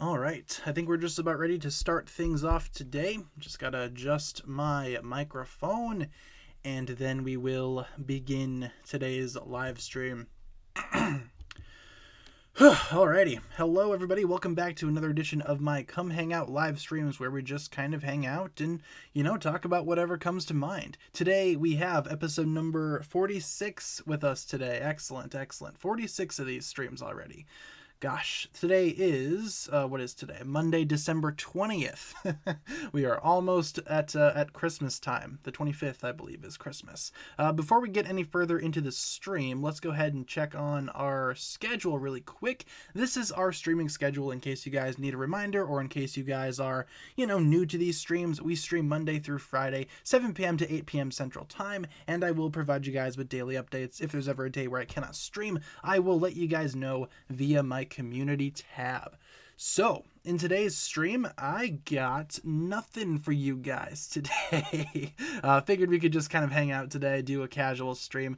All right, I think we're just about ready to start things off today. Just gotta adjust my microphone and then we will begin today's live stream. Alrighty, hello everybody, welcome back to another edition of my Come Hang Out live streams where we just kind of hang out and, talk about whatever comes to mind. Today we have episode number 46 with us today. Excellent, excellent. 46 of these streams already. Gosh, today is, what is today? Monday, December 20th. We are almost at Christmas time. The 25th, I believe, is Christmas. Before we get any further into the stream, let's go ahead and check on our schedule really quick. This is our streaming schedule in case you guys need a reminder or in case you guys are, new to these streams. We stream Monday through Friday, 7 p.m. to 8 p.m. Central Time, and I will provide you guys with daily updates. If there's ever a day where I cannot stream, I will let you guys know via my community tab. So in today's stream, I got nothing for you guys today. Figured we could just kind of hang out today, do a casual stream.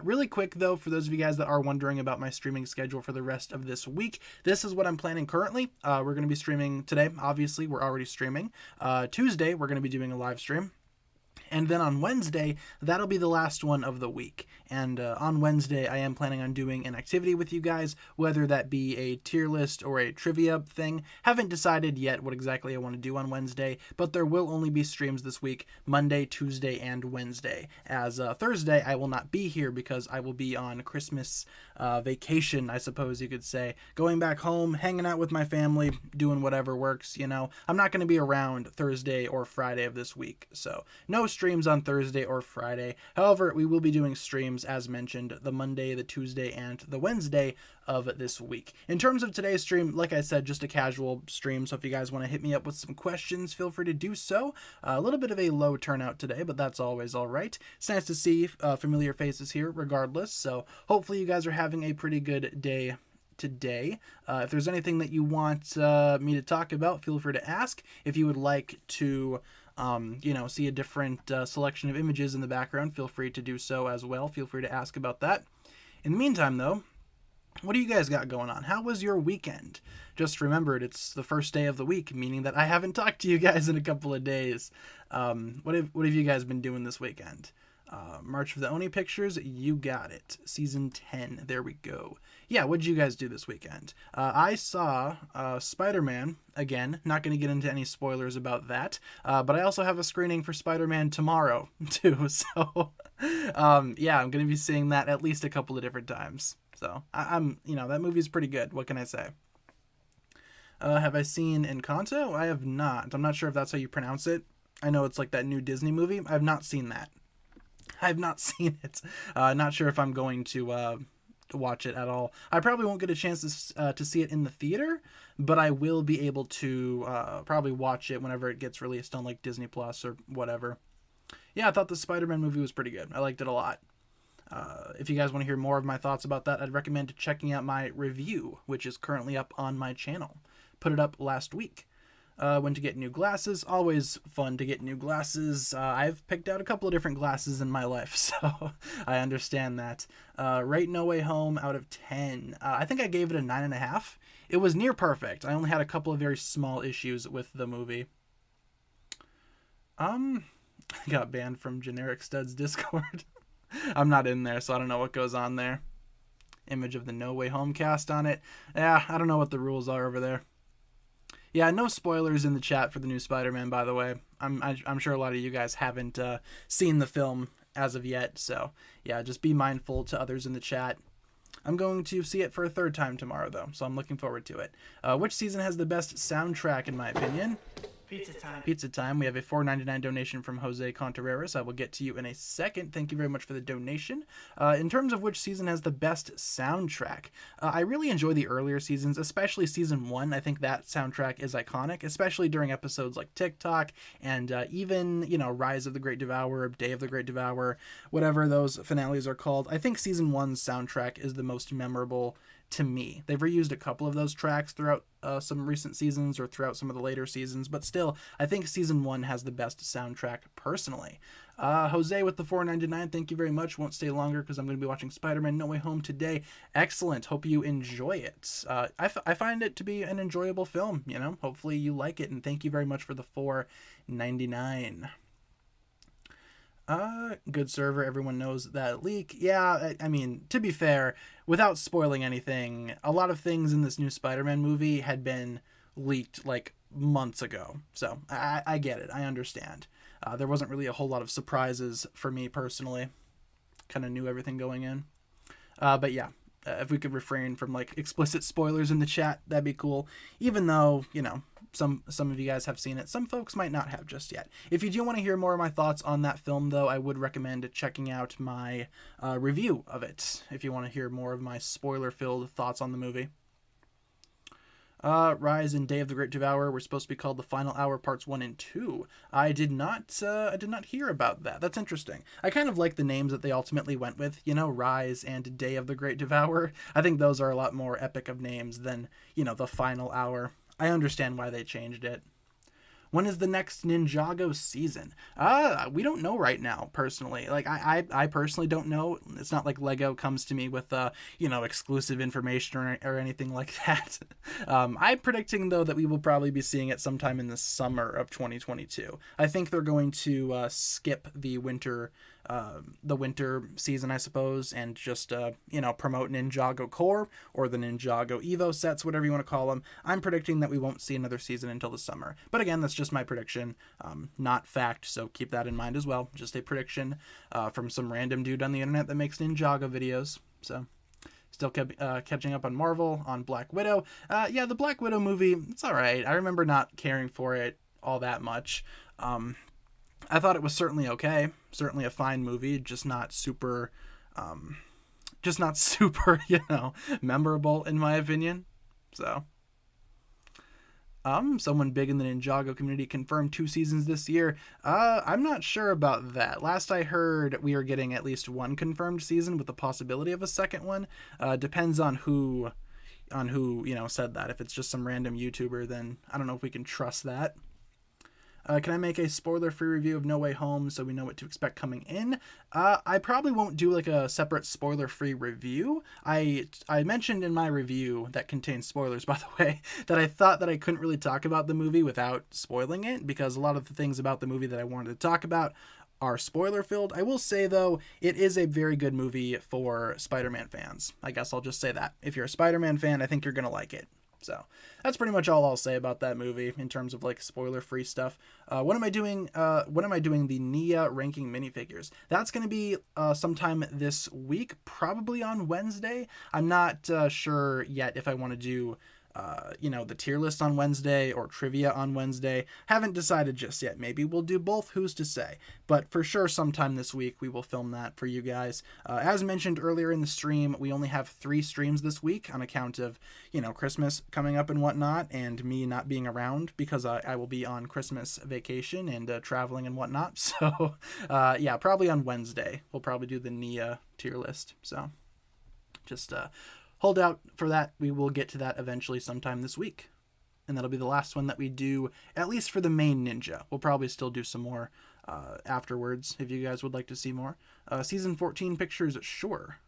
Really quick though, for those of you guys that are wondering about my streaming schedule for the rest of this week, this is what I'm planning currently. We're going to be streaming today. Obviously, we're already streaming. Tuesday, we're going to be doing a live stream. And then on Wednesday, that'll be the last one of the week. And on Wednesday, I am planning on doing an activity with you guys, whether that be a tier list or a trivia thing. Haven't decided yet what exactly I want to do on Wednesday, but there will only be streams this week, Monday, Tuesday, and Wednesday. As Thursday, I will not be here because I will be on Christmas vacation, I suppose you could say. Going back home, hanging out with my family, doing whatever works, I'm not going to be around Thursday or Friday of this week, so no streams on Thursday or Friday. However, we will be doing streams, as mentioned, the Monday, the Tuesday, and the Wednesday of this week. In terms of today's stream, like I said, just a casual stream, so if you guys want to hit me up with some questions, feel free to do so. A little bit of a low turnout today, but that's always all right. It's nice to see familiar faces here regardless, so hopefully you guys are having a pretty good day today. If there's anything that you want me to talk about, feel free to ask. If you would like to see a different selection of images in the background, feel free to do so as well. Feel free to ask about that. In the meantime, though, what do you guys got going on? How was your weekend? Just remembered it's the first day of the week, meaning that I haven't talked to you guys in a couple of days. What have you guys been doing this weekend? March of the Oni Pictures, you got it. Season 10, there we go. Yeah, what did you guys do this weekend? I saw Spider-Man, again, not going to get into any spoilers about that, but I also have a screening for Spider-Man tomorrow, too, so, yeah, I'm going to be seeing that at least a couple of different times, so, I'm that movie's pretty good, what can I say? Have I seen Encanto? I have not. I'm not sure if that's how you pronounce it. I know it's like that new Disney movie. I have not seen that. I've not seen it. Not sure if I'm going to watch it at all. I probably won't get a chance to see it in the theater, but I will be able to probably watch it whenever it gets released on like Disney Plus or whatever. Yeah, I thought the Spider-Man movie was pretty good. I liked it a lot. If you guys want to hear more of my thoughts about that, I'd recommend checking out my review, which is currently up on my channel. Put it up last week. When to get new glasses. Always fun to get new glasses. I've picked out a couple of different glasses in my life, so I understand that. Rate No Way Home out of 10. I think I gave it a 9.5. It was near perfect. I only had a couple of very small issues with the movie. I got banned from Generic Studs Discord. I'm not in there, so I don't know what goes on there. Image of the No Way Home cast on it. Yeah, I don't know what the rules are over there. Yeah, no spoilers in the chat for the new Spider-Man, by the way. I'm sure a lot of you guys haven't seen the film as of yet, so yeah, just be mindful to others in the chat. I'm going to see it for a third time tomorrow, though, so I'm looking forward to it. Which season has the best soundtrack, in my opinion? Pizza time. Pizza time. We have a $4.99 donation from Jose Contreras. I will get to you in a second. Thank you very much for the donation. In terms of which season has the best soundtrack, I really enjoy the earlier seasons, especially season 1. I think that soundtrack is iconic, especially during episodes like TikTok and even, Rise of the Great Devourer, Day of the Great Devourer, whatever those finales are called. I think season 1's soundtrack is the most memorable to me. They've reused a couple of those tracks throughout some recent seasons or throughout some of the later seasons, but still, I think season 1 has the best soundtrack personally. Jose with the $4.99, thank you very much. Won't stay longer because I'm going to be watching Spider-Man No Way Home today. Excellent. Hope you enjoy it. I find it to be an enjoyable film, you know. Hopefully you like it, and thank you very much for the $4.99. Good server, everyone knows that leak. Yeah, I mean, to be fair, without spoiling anything, a lot of things in this new Spider-Man movie had been leaked like months ago. So I get it. I understand. There wasn't really a whole lot of surprises for me personally. Kind of knew everything going in. But yeah, if we could refrain from like explicit spoilers in the chat, that'd be cool. Even though, you know, some of you guys have seen it. Some folks might not have just yet. If you do want to hear more of my thoughts on that film, though, I would recommend checking out my review of it, if you want to hear more of my spoiler-filled thoughts on the movie. Rise and Day of the Great Devourer were supposed to be called The Final Hour Parts 1 and 2. I did not hear about that. That's interesting. I kind of like the names that they ultimately went with, you know, Rise and Day of the Great Devourer. I think those are a lot more epic of names than, you know, The Final Hour. I understand why they changed it. When is the next Ninjago season? We don't know right now, personally. Like, I personally don't know. It's not like Lego comes to me with, you know, exclusive information or anything like that. I'm predicting, though, that we will probably be seeing it sometime in the summer of 2022. I think they're going to skip the winter season, I suppose, and just, you know, promote Ninjago Core or the Ninjago Evo sets, whatever you want to call them. I'm predicting that we won't see another season until the summer. But again, that's just my prediction, not fact, so keep that in mind as well. Just a prediction from some random dude on the internet that makes Ninjago videos. So still catching up on Marvel, on Black Widow. Yeah, the Black Widow movie, it's all right. I remember not caring for it all that much. I thought it was certainly okay. Certainly a fine movie, just not super, you know, memorable in my opinion. So, someone big in the Ninjago community confirmed 2 seasons this year. I'm not sure about that. Last I heard, we are getting at least 1 confirmed season with the possibility of a second one. Depends on who, you know, said that. If it's just some random YouTuber, then I don't know if we can trust that. Can I make a spoiler-free review of No Way Home so we know what to expect coming in? I probably won't do like a separate spoiler-free review. I mentioned in my review that contains spoilers, by the way, that I thought that I couldn't really talk about the movie without spoiling it, because a lot of the things about the movie that I wanted to talk about are spoiler-filled. I will say, though, it is a very good movie for Spider-Man fans. I guess I'll just say that. If you're a Spider-Man fan, I think you're going to like it. So that's pretty much all I'll say about that movie in terms of like spoiler-free stuff. When am I doing the Nia ranking minifigures? That's going to be sometime this week, probably on Wednesday. I'm not sure yet if I want to do you know, the tier list on Wednesday or trivia on Wednesday. Haven't decided just yet. Maybe we'll do both, who's to say. But for sure, sometime this week, we will film that for you guys. As mentioned earlier in the stream, we only have 3 streams this week on account of, you know, Christmas coming up and whatnot, and me not being around because I will be on Christmas vacation and traveling and whatnot. So, yeah, probably on Wednesday, we'll probably do the Nia tier list. So, just, hold out for that. We will get to that eventually sometime this week. And that'll be the last one that we do, at least for the main ninja. We'll probably still do some more afterwards if you guys would like to see more. Season 14 pictures, sure.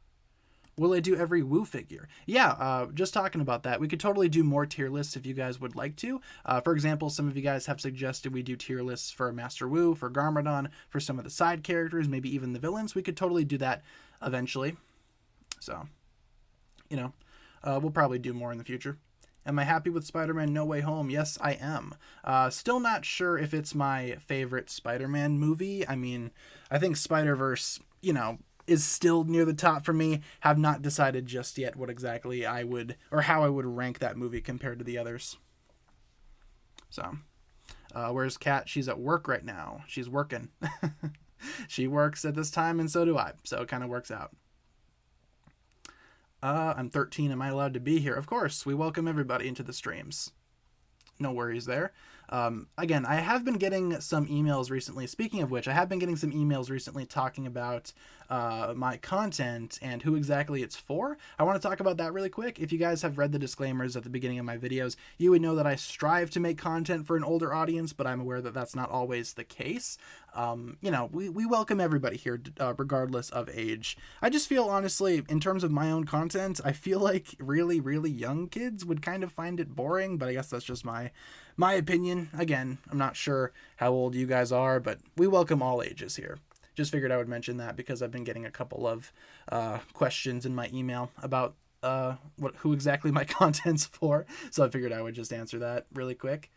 Will I do every Woo figure? Yeah, just talking about that. We could totally do more tier lists if you guys would like to. For example, some of you guys have suggested we do tier lists for Master Woo, for Garmadon, for some of the side characters, maybe even the villains. We could totally do that eventually. So, you know, we'll probably do more in the future. Am I happy with Spider-Man No Way Home? Yes, I am. Still not sure if it's my favorite Spider-Man movie. I mean, I think Spider-Verse, you know, is still near the top for me. Have not decided just yet what exactly I would, or how I would rank that movie compared to the others. So, where's Kat? She's at work right now. She's working. She works at this time, and so do I. So it kind of works out. I'm 13. Am I allowed to be here? Of course. We welcome everybody into the streams. no worries there. Again, I have been getting some emails recently. Speaking of which, I have been getting some emails recently talking about my content and who exactly it's for. I want to talk about that really quick. If you guys have read the disclaimers at the beginning of my videos, you would know that I strive to make content for an older audience, but I'm aware that that's not always the case. You know, we welcome everybody here, regardless of age. I just feel, honestly, in terms of my own content, I feel like really, really young kids would kind of find it boring, but I guess that's just my opinion. Again, I'm not sure how old you guys are, but we welcome all ages here. Just figured I would mention that because I've been getting a couple of questions in my email about who exactly my content's for, so I figured I would just answer that really quick.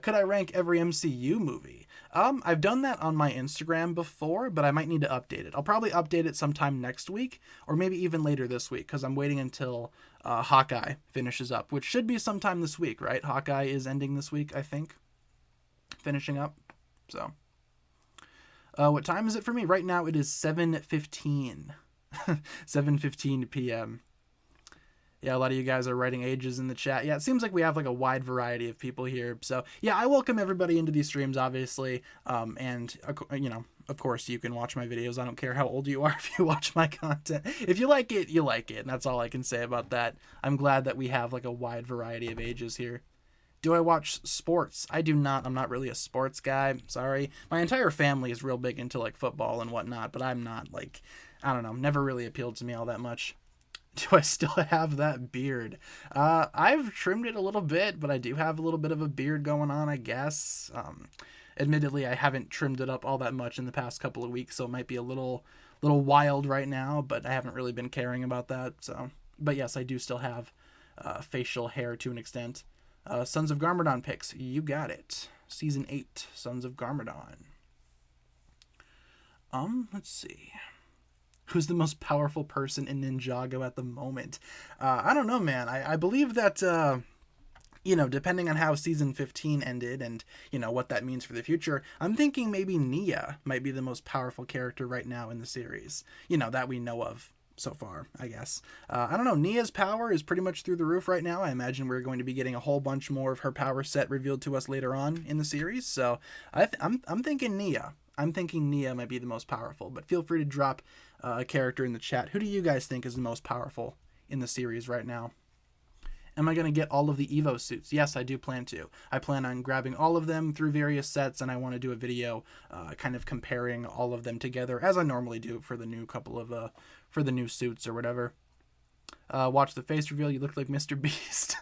Could I rank every MCU movie? I've done that on my Instagram before, but I might need to update it. I'll probably update it sometime next week, or maybe even later this week, because I'm waiting until Hawkeye finishes up, which should be sometime this week, right? Hawkeye is ending this week, I think. Finishing up. So, what time is it for me? Right now it is 7:15. 7:15 p.m. Yeah, a lot of you guys are writing ages in the chat. Yeah, it seems like we have like a wide variety of people here. So yeah, I welcome everybody into these streams, obviously. And you know, of course, you can watch my videos. I don't care how old you are if you watch my content. If you like it, you like it. And that's all I can say about that. I'm glad that we have like a wide variety of ages here. Do I watch sports? I do not. I'm not really a sports guy. Sorry. My entire family is real big into like football and whatnot, but I'm not. Like, I don't know. Never really appealed to me all that much. Do I still have that beard? I've trimmed it a little bit, but I do have a little bit of a beard going on, I guess. Admittedly, I haven't trimmed it up all that much in the past couple of weeks, so it might be a little wild right now, but I haven't really been caring about that. So, but yes, I do still have facial hair to an extent. Sons of Garmadon picks. You got it. Season 8, Sons of Garmadon. Let's see. Who's the most powerful person in Ninjago at the moment? I don't know, man. I believe that, you know, depending on how season 15 ended and, you know, what that means for the future, I'm thinking maybe Nia might be the most powerful character right now in the series. You know, that we know of so far, I guess. I don't know. Nia's power is pretty much through the roof right now. I imagine we're going to be getting a whole bunch more of her power set revealed to us later on in the series. So I'm thinking Nia. I'm thinking Nia might be the most powerful, but feel free to drop a character in the chat. Who do you guys think is the most powerful in the series right now? Am I going to get all of the Evo suits? Yes, I do plan to. I plan on grabbing all of them through various sets, and I want to do a video kind of comparing all of them together, as I normally do for the new couple of, for the new suits or whatever. Watch the face reveal. You look like Mr. Beast.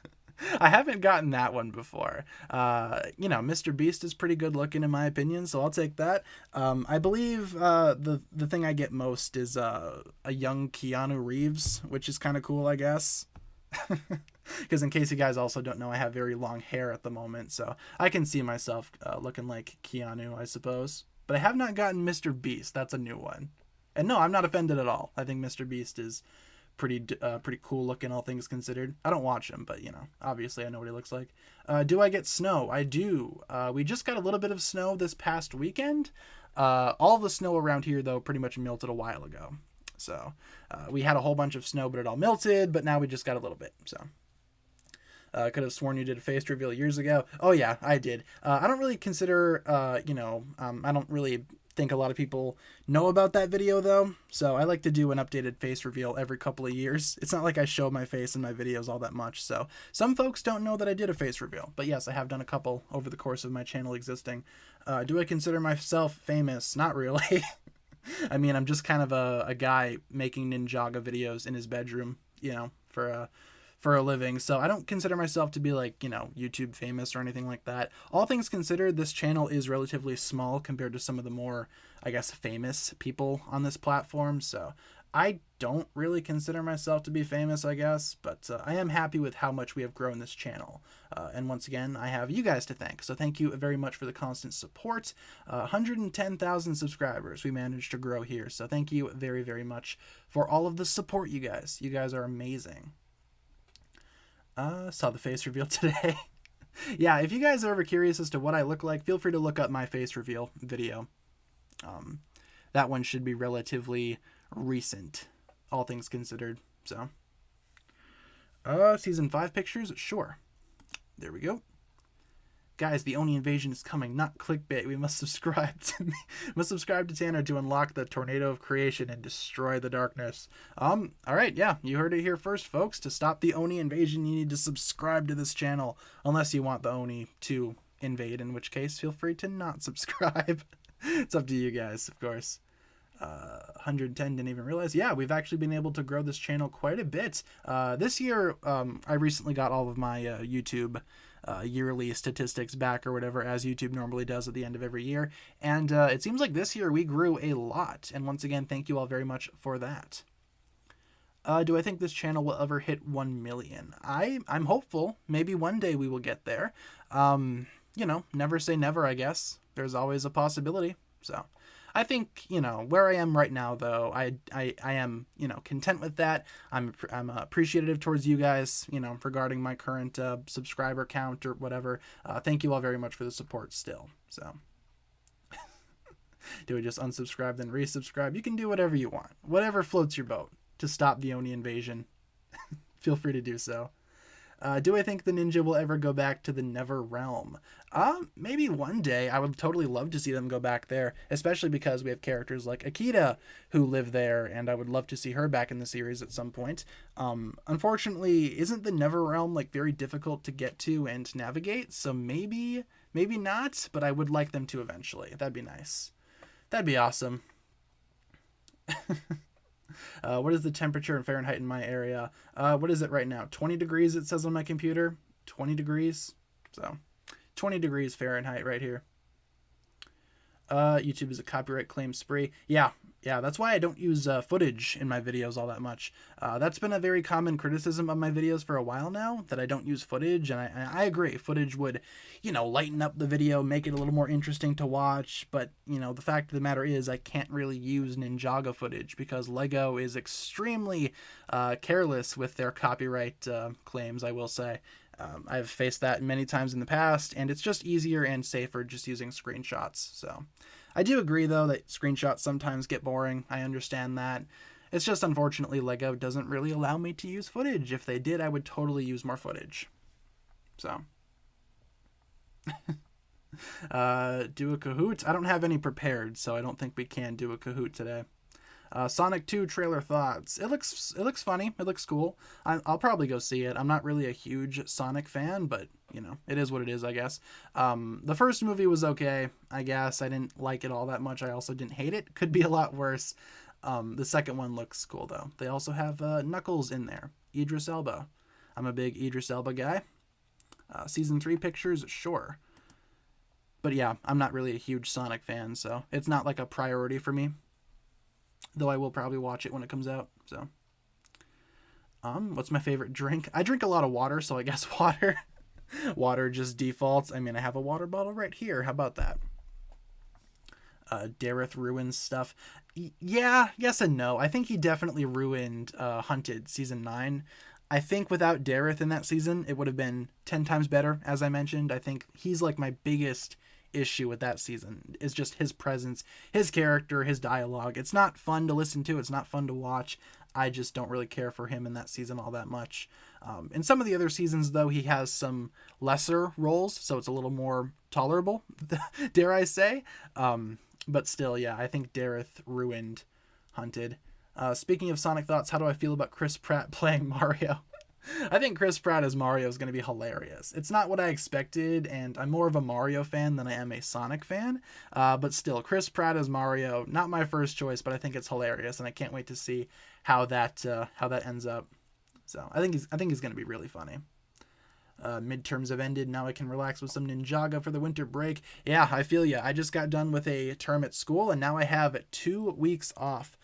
I haven't gotten that one before. You know, Mr. Beast is pretty good looking in my opinion, so I'll take that. I believe the thing I get most is a young Keanu Reeves, which is kind of cool, I guess. Because in case you guys also don't know, I have very long hair at the moment, so I can see myself looking like Keanu, I suppose. But I have not gotten Mr. Beast. That's a new one. And no, I'm not offended at all. I think Mr. Beast is pretty cool looking, all things considered. I don't watch him, but you know, obviously I know what he looks like. Do I get snow? I do. We just got a little bit of snow this past weekend. All the snow around here though pretty much melted a while ago. So we had a whole bunch of snow, but it all melted, but now we just got a little bit. So could have sworn you did a face reveal years ago. Oh yeah, I did. I don't really consider, you know, I don't really think a lot of people know about that video though, so I like to do an updated face reveal every couple of years. It's not like I show my face in my videos all that much, so some folks don't know that I did a face reveal, but yes, I have done a couple over the course of my channel existing. Do I consider myself famous? Not really. I mean, I'm just kind of a guy making Ninjago videos in his bedroom, you know, for a living, so I don't consider myself to be like, you know, YouTube famous or anything like that. All things considered, this channel is relatively small compared to some of the more, I guess, famous people on this platform, so I don't really consider myself to be famous, I guess, but I am happy with how much we have grown this channel. And once again, I have you guys to thank, so thank you very much for the constant support. 110,000 subscribers we managed to grow here, so thank you very, very much for all of the support, you guys. You guys are amazing. Saw the face reveal today. Yeah, if you guys are ever curious as to what I look like, feel free to look up my face reveal video. That one should be relatively recent, all things considered. So, season 5 pictures? Sure. There we go. guys, the Oni invasion is coming, not clickbait. We must subscribe to me. Must subscribe to Tanner to unlock the tornado of creation and destroy the darkness. All right, yeah, you heard it here first, folks. To stop the Oni invasion, you need to subscribe to this channel, unless you want the Oni to invade, in which case, feel free to not subscribe. It's up to you guys, of course. 110 didn't even realize. Yeah, we've actually been able to grow this channel quite a bit. This year, I recently got all of my YouTube yearly statistics back or whatever, as YouTube normally does at the end of every year. And it seems like this year we grew a lot. And once again, thank you all very much for that. Do I think this channel will ever hit 1 million? I'm hopeful. Maybe one day we will get there. You know, never say never, I guess. There's always a possibility. So I think, you know, where I am right now, though, I am, you know, content with that. I'm appreciative towards you guys, you know, regarding my current subscriber count or whatever. Thank you all very much for the support still. So do we just unsubscribe then resubscribe? You can do whatever you want. Whatever floats your boat to stop the Oni invasion. Feel free to do so. Do I think the ninja will ever go back to the Never Realm? Maybe one day. I would totally love to see them go back there, especially because we have characters like Akita who live there, and I would love to see her back in the series at some point. Unfortunately, isn't the Never Realm like very difficult to get to and navigate? So maybe not, but I would like them to eventually. That'd be nice. That'd be awesome. What is the temperature in Fahrenheit in my area? What is it right now? 20 degrees it says on my computer. 20 degrees. So 20 degrees Fahrenheit right here. YouTube is a copyright claim spree. Yeah, that's why I don't use footage in my videos all that much. That's been a very common criticism of my videos for a while now, that I don't use footage, and I agree. Footage would, you know, lighten up the video, make it a little more interesting to watch, but, you know, the fact of the matter is I can't really use Ninjago footage because LEGO is extremely careless with their copyright claims, I will say. I've faced that many times in the past, and it's just easier and safer just using screenshots. So I do agree, though, that screenshots sometimes get boring. I understand that. It's just, unfortunately, LEGO doesn't really allow me to use footage. If they did, I would totally use more footage. So do a Kahoot? I don't have any prepared, so I don't think we can do a Kahoot today. Sonic 2 trailer thoughts. It looks funny. It looks cool. I'll probably go see it. I'm not really a huge Sonic fan, but, you know, it is what it is, I guess. The first movie was okay, I guess. I didn't like it all that much. I also didn't hate it. Could be a lot worse. The second one looks cool, though. They also have Knuckles in there. Idris Elba. I'm a big Idris Elba guy. Season 3 pictures, sure. But yeah, I'm not really a huge Sonic fan, so it's not like a priority for me. Though I will probably watch it when it comes out. So, what's my favorite drink? I drink a lot of water, so I guess water. Water just defaults. I mean, I have a water bottle right here. How about that? Dareth ruins stuff. Yeah, yes and no. I think he definitely ruined Hunted season 9. I think without Dareth in that season, it would have been 10 times better. As I mentioned, I think he's like my biggest issue with that season is just his presence, his character, his dialogue. It's not fun to listen to. It's not fun to watch. I just don't really care for him in that season all that much. In some of the other seasons, though, he has some lesser roles, so it's a little more tolerable, dare I say. But still, yeah, I think Dareth ruined Hunted. Speaking of Sonic thoughts, how do I feel about Chris Pratt playing Mario? I think Chris Pratt as Mario is going to be hilarious. It's not what I expected, and I'm more of a Mario fan than I am a Sonic fan. But still, Chris Pratt as Mario, not my first choice, but I think it's hilarious, and I can't wait to see how that ends up. So I think he's going to be really funny. Midterms have ended. Now I can relax with some Ninjago for the winter break. Yeah, I feel ya. I just got done with a term at school, and now I have 2 weeks off.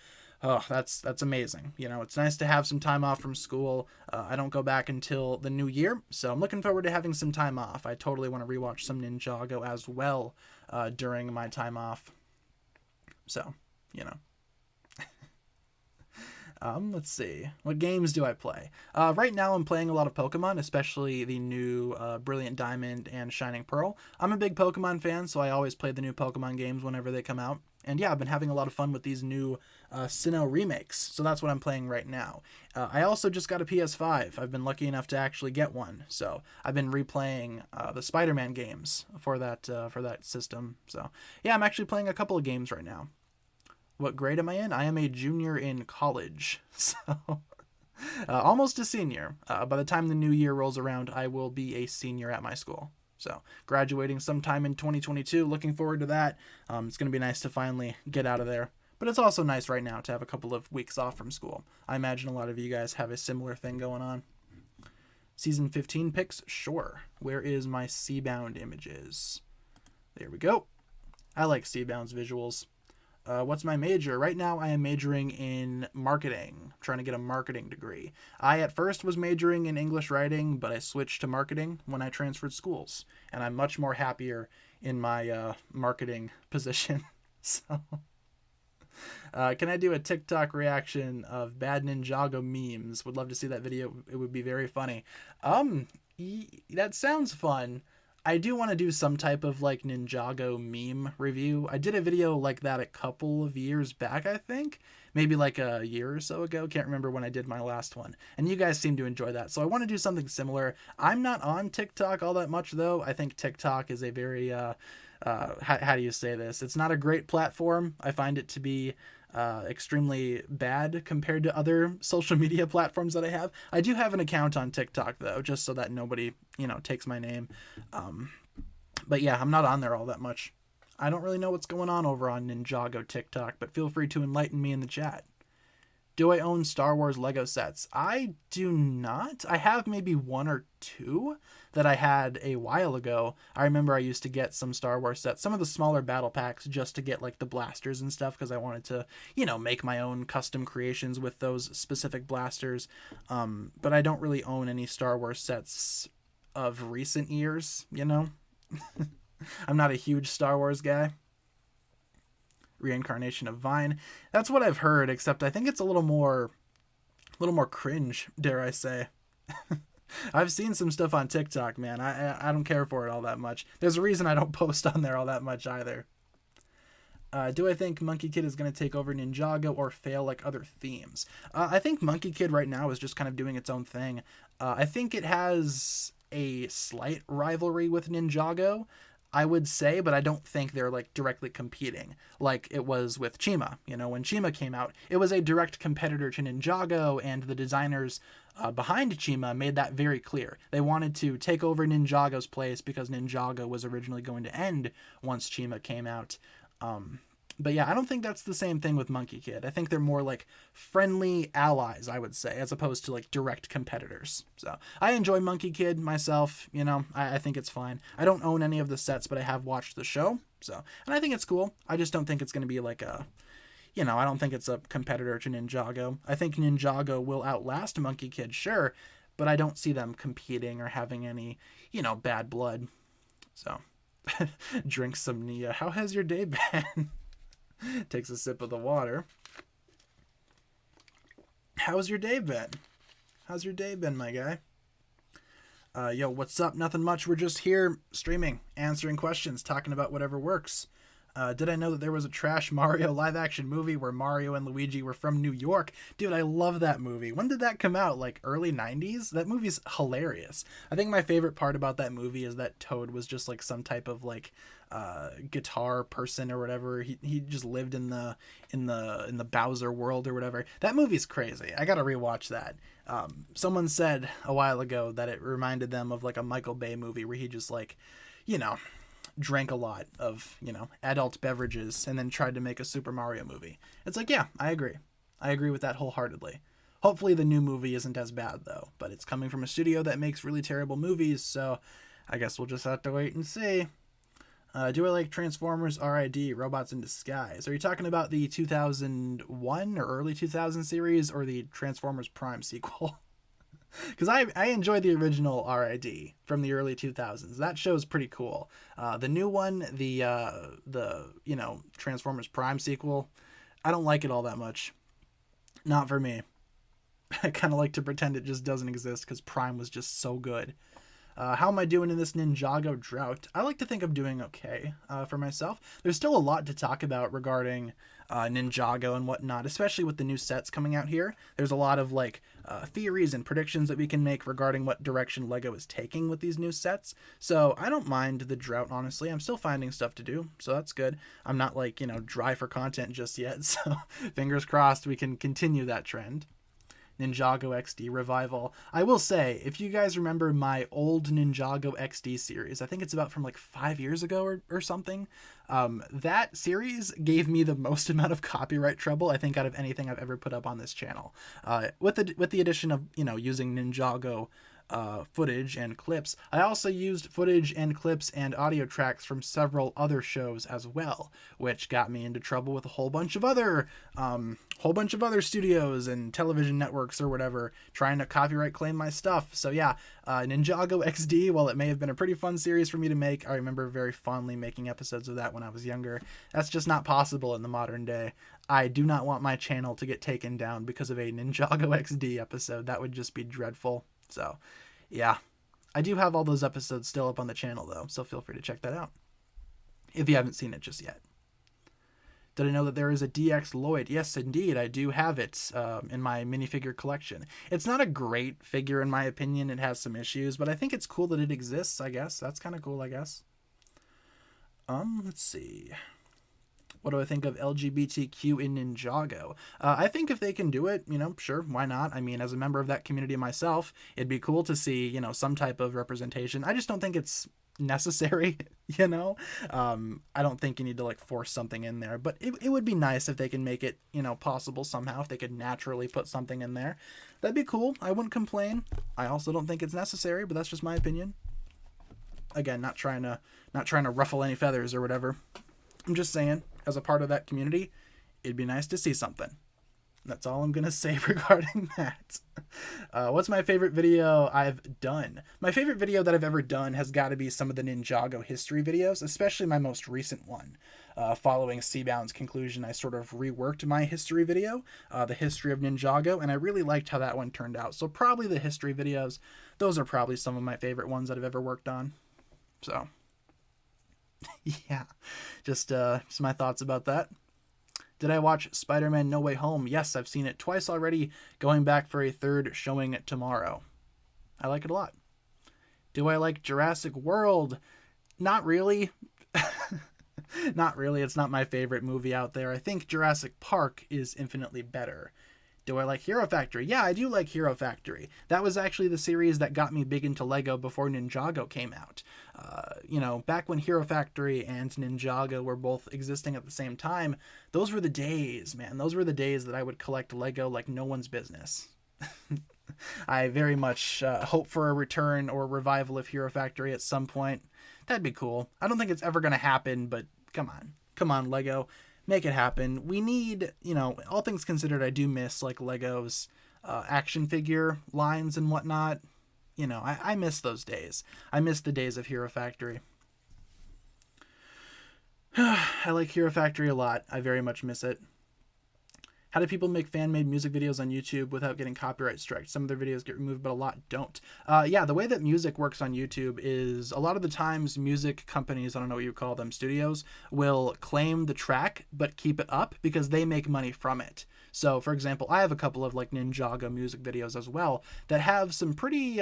Oh, that's amazing. You know, it's nice to have some time off from school. I don't go back until the new year, so I'm looking forward to having some time off. I totally want to rewatch some Ninjago as well during my time off. So, you know. Let's see. What games do I play? Right now I'm playing a lot of Pokemon, especially the new Brilliant Diamond and Shining Pearl. I'm a big Pokemon fan, so I always play the new Pokemon games whenever they come out. And yeah, I've been having a lot of fun with these new Sinnoh remakes, so that's what I'm playing right now. I also just got a PS5. I've been lucky enough to actually get one, so I've been replaying the Spider-Man games for that system. So yeah, I'm actually playing a couple of games right now. What grade am I in? I am a junior in college, so almost a senior. By the time the new year rolls around, I will be a senior at my school. So graduating sometime in 2022. Looking forward to that. It's going to be nice to finally get out of there. But it's also nice right now to have a couple of weeks off from school. I imagine a lot of you guys have a similar thing going on. Season 15 picks? Sure. Where is my Seabound images? There we go. I like Seabound's visuals. What's my major? Right now I am majoring in marketing. I'm trying to get a marketing degree. I at first was majoring in English writing, but I switched to marketing when I transferred schools. And I'm much more happier in my marketing position. So, can I do a TikTok reaction of bad Ninjago memes? Would love to see that video. It would be very funny. That sounds fun. I do want to do some type of like Ninjago meme review. I did a video like that a couple of years back, I think. Maybe like a year or so ago. Can't remember when I did my last one. And you guys seem to enjoy that. So I want to do something similar. I'm not on TikTok all that much though. I think TikTok is a very, how do you say this? It's not a great platform. I find it to be extremely bad compared to other social media platforms that I have. I do have an account on TikTok though, just so that nobody, takes my name. But yeah, I'm not on there all that much. I don't really know what's going on over on Ninjago TikTok, but feel free to enlighten me in the chat. Do I own Star Wars Lego sets? I do not. I have maybe one or two that I had a while ago. I remember I used to get some Star Wars sets, some of the smaller battle packs, just to get like the blasters and stuff, because I wanted to, make my own custom creations with those specific blasters. But I don't really own any Star Wars sets of recent years, I'm not a huge Star Wars guy. Reincarnation of Vine. That's what I've heard, except I think it's a little more cringe, dare I say. I've seen some stuff on TikTok, man. I don't care for it all that much. There's a reason I don't post on there all that much either. Do I think Monkey Kid is going to take over Ninjago or fail like other themes? I think Monkey Kid right now is just kind of doing its own thing. I think it has a slight rivalry with Ninjago, I would say, but I don't think they're like directly competing like it was with Chima. When Chima came out, it was a direct competitor to Ninjago, and the designers behind Chima made that very clear. They wanted to take over Ninjago's place because Ninjago was originally going to end once Chima came out. But yeah, I don't think that's the same thing with Monkey Kid. I think they're more like friendly allies, I would say, as opposed to like direct competitors. So I enjoy Monkey Kid myself. I think it's fine. I don't own any of the sets, but I have watched the show. So, and I think it's cool. I just don't think it's going to be like I don't think it's a competitor to Ninjago. I think Ninjago will outlast Monkey Kid, sure, but I don't see them competing or having any, bad blood. So, drink some Nia. How has your day been? Takes a sip of the water. How's your day been? How's your day been, my guy? Yo, what's up? Nothing much. We're just here streaming, answering questions, talking about whatever works. Did I know that there was a trash Mario live-action movie where Mario and Luigi were from New York? Dude, I love that movie. When did that come out? Like early 90s? That movie's hilarious. I think my favorite part about that movie is that Toad was just like some type of like guitar person or whatever. He just lived in the Bowser world or whatever. That movie's crazy. I gotta rewatch that. Someone said a while ago that it reminded them of like a Michael Bay movie where he just like, drank a lot of, adult beverages and then tried to make a Super Mario movie. It's like, yeah, I agree. I agree with that wholeheartedly. Hopefully the new movie isn't as bad though, but it's coming from a studio that makes really terrible movies, so I guess we'll just have to wait and see. Do I like Transformers RID, Robots in Disguise? Are you talking about the 2001 or early 2000 series or the Transformers Prime sequel? Because I enjoy the original RID from the early 2000s. That show's pretty cool. The new one, the Transformers Prime sequel, I don't like it all that much. Not for me. I kind of like to pretend it just doesn't exist because Prime was just so good. How am I doing in this Ninjago drought? I like to think I'm doing okay for myself. There's still a lot to talk about regarding Ninjago and whatnot, especially with the new sets coming out here. There's a lot of like theories and predictions that we can make regarding what direction LEGO is taking with these new sets. So I don't mind the drought, honestly. I'm still finding stuff to do, so that's good. I'm not like, dry for content just yet, so fingers crossed we can continue that trend. Ninjago XD revival. I will say, if you guys remember my old Ninjago XD series, I think it's about from like 5 years ago or something, that series gave me the most amount of copyright trouble, I think, out of anything I've ever put up on this channel. With the addition of, using Ninjago footage and clips. I also used footage and clips and audio tracks from several other shows as well, which got me into trouble with a whole bunch of other studios and television networks or whatever trying to copyright claim my stuff. So yeah, Ninjago XD, while it may have been a pretty fun series for me to make, I remember very fondly making episodes of that when I was younger. That's just not possible in the modern day. I do not want my channel to get taken down because of a Ninjago XD episode. That would just be dreadful. So, yeah, I do have all those episodes still up on the channel, though, so feel free to check that out if you haven't seen it just yet. Did I know that there is a DX Lloyd? Yes, indeed, I do have it in my minifigure collection. It's not a great figure, in my opinion. It has some issues, but I think it's cool that it exists, I guess. That's kind of cool, I guess. Let's see. What do I think of LGBTQ in Ninjago? I think if they can do it, sure, why not? I mean, as a member of that community myself, it'd be cool to see, some type of representation. I just don't think it's necessary, I don't think you need to like force something in there, but it would be nice if they can make it, possible somehow, if they could naturally put something in there. That'd be cool. I wouldn't complain. I also don't think it's necessary, but that's just my opinion. Again, not trying to ruffle any feathers or whatever. I'm just saying, as a part of that community, it'd be nice to see something. That's all I'm going to say regarding that. What's my favorite video I've done? My favorite video that I've ever done has got to be some of the Ninjago history videos, especially my most recent one. Following Seabound's conclusion, I sort of reworked my history video, the history of Ninjago, and I really liked how that one turned out. So probably the history videos, those are probably some of my favorite ones that I've ever worked on. So yeah, just my thoughts about that. Did I watch Spider-Man No Way Home? Yes, I've seen it twice already, going back for a third showing tomorrow. I like it a lot. Do I like Jurassic World? Not really. Not really. It's not my favorite movie out there. I think Jurassic Park is infinitely better. Do I like Hero Factory? Yeah, I do like Hero Factory. That was actually the series that got me big into LEGO before Ninjago came out. Back when Hero Factory and Ninjago were both existing at the same time, those were the days, man. Those were the days that I would collect LEGO like no one's business. I very much hope for a return or revival of Hero Factory at some point. That'd be cool. I don't think it's ever going to happen, but come on. Come on, LEGO. Make it happen. We need, all things considered, I do miss like LEGO's action figure lines and whatnot. I miss those days. I miss the days of Hero Factory. I like Hero Factory a lot. I very much miss it. How do people make fan-made music videos on YouTube without getting copyright striked? Some of their videos get removed, but a lot don't. Yeah, the way that music works on YouTube is a lot of the times music companies, I don't know what you call them, studios, will claim the track but keep it up because they make money from it. So, for example, I have a couple of like Ninjago music videos as well that have some pretty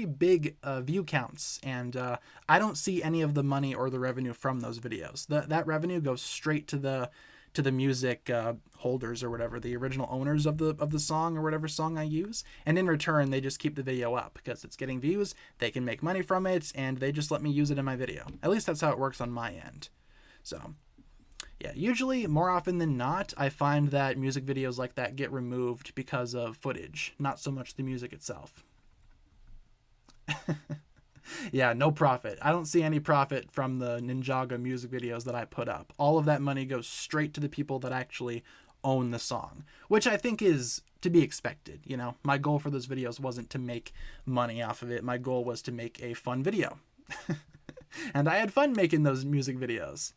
big view counts, and I don't see any of the money or the revenue from those videos. That revenue goes straight to the music holders or whatever, the original owners of the song or whatever song I use, and in return they just keep the video up because it's getting views, they can make money from it, and they just let me use it in my video. At least that's how it works on my end. So yeah, usually, more often than not, I find that music videos like that get removed because of footage, not so much the music itself. Yeah, no profit. I don't see any profit from the Ninjago music videos that I put up. All of that money goes straight to the people that actually own the song, which I think is to be expected. My goal for those videos wasn't to make money off of it. My goal was to make a fun video. And I had fun making those music videos.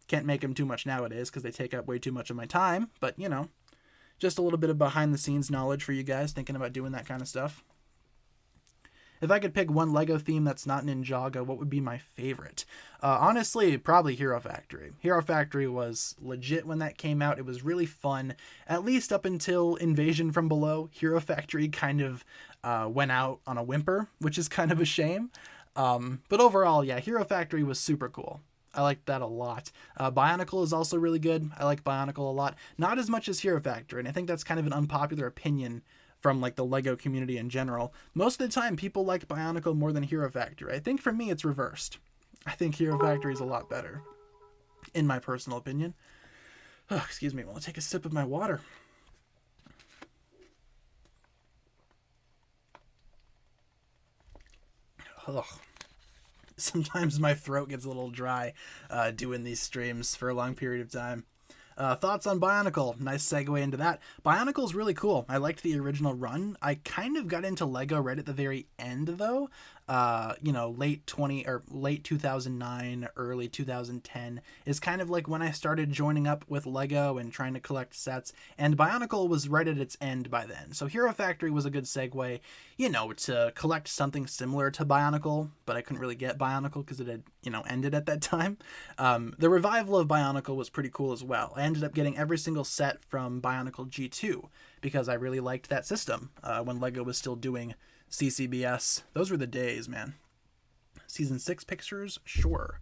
Can't make them too much nowadays because they take up way too much of my time, but Just a little bit of behind the scenes knowledge for you guys thinking about doing that kind of stuff. If I could pick one LEGO theme that's not Ninjago, what would be my favorite? Honestly, probably Hero Factory. Hero Factory was legit when that came out. It was really fun, at least up until Invasion from Below. Hero Factory kind of went out on a whimper, which is kind of a shame. But overall, yeah, Hero Factory was super cool. I liked that a lot. Bionicle is also really good. I like Bionicle a lot. Not as much as Hero Factory, and I think that's kind of an unpopular opinion from like the LEGO community in general. Most of the time, people like Bionicle more than Hero Factory. I think for me, it's reversed. I think Hero Factory is a lot better, in my personal opinion. Oh, excuse me, I'll take a sip of my water. Ugh. Sometimes my throat gets a little dry doing these streams for a long period of time. Thoughts on Bionicle? Nice segue into that. Bionicle's really cool. I liked the original run. I kind of got into LEGO right at the very end, though. Late 2009, early 2010 is kind of like when I started joining up with LEGO and trying to collect sets, and Bionicle was right at its end by then. So Hero Factory was a good segue, to collect something similar to Bionicle, but I couldn't really get Bionicle because it had, ended at that time. The revival of Bionicle was pretty cool as well. I ended up getting every single set from Bionicle G2 because I really liked that system when LEGO was still doing CCBS. Those were the days, man. Season 6 pictures? Sure.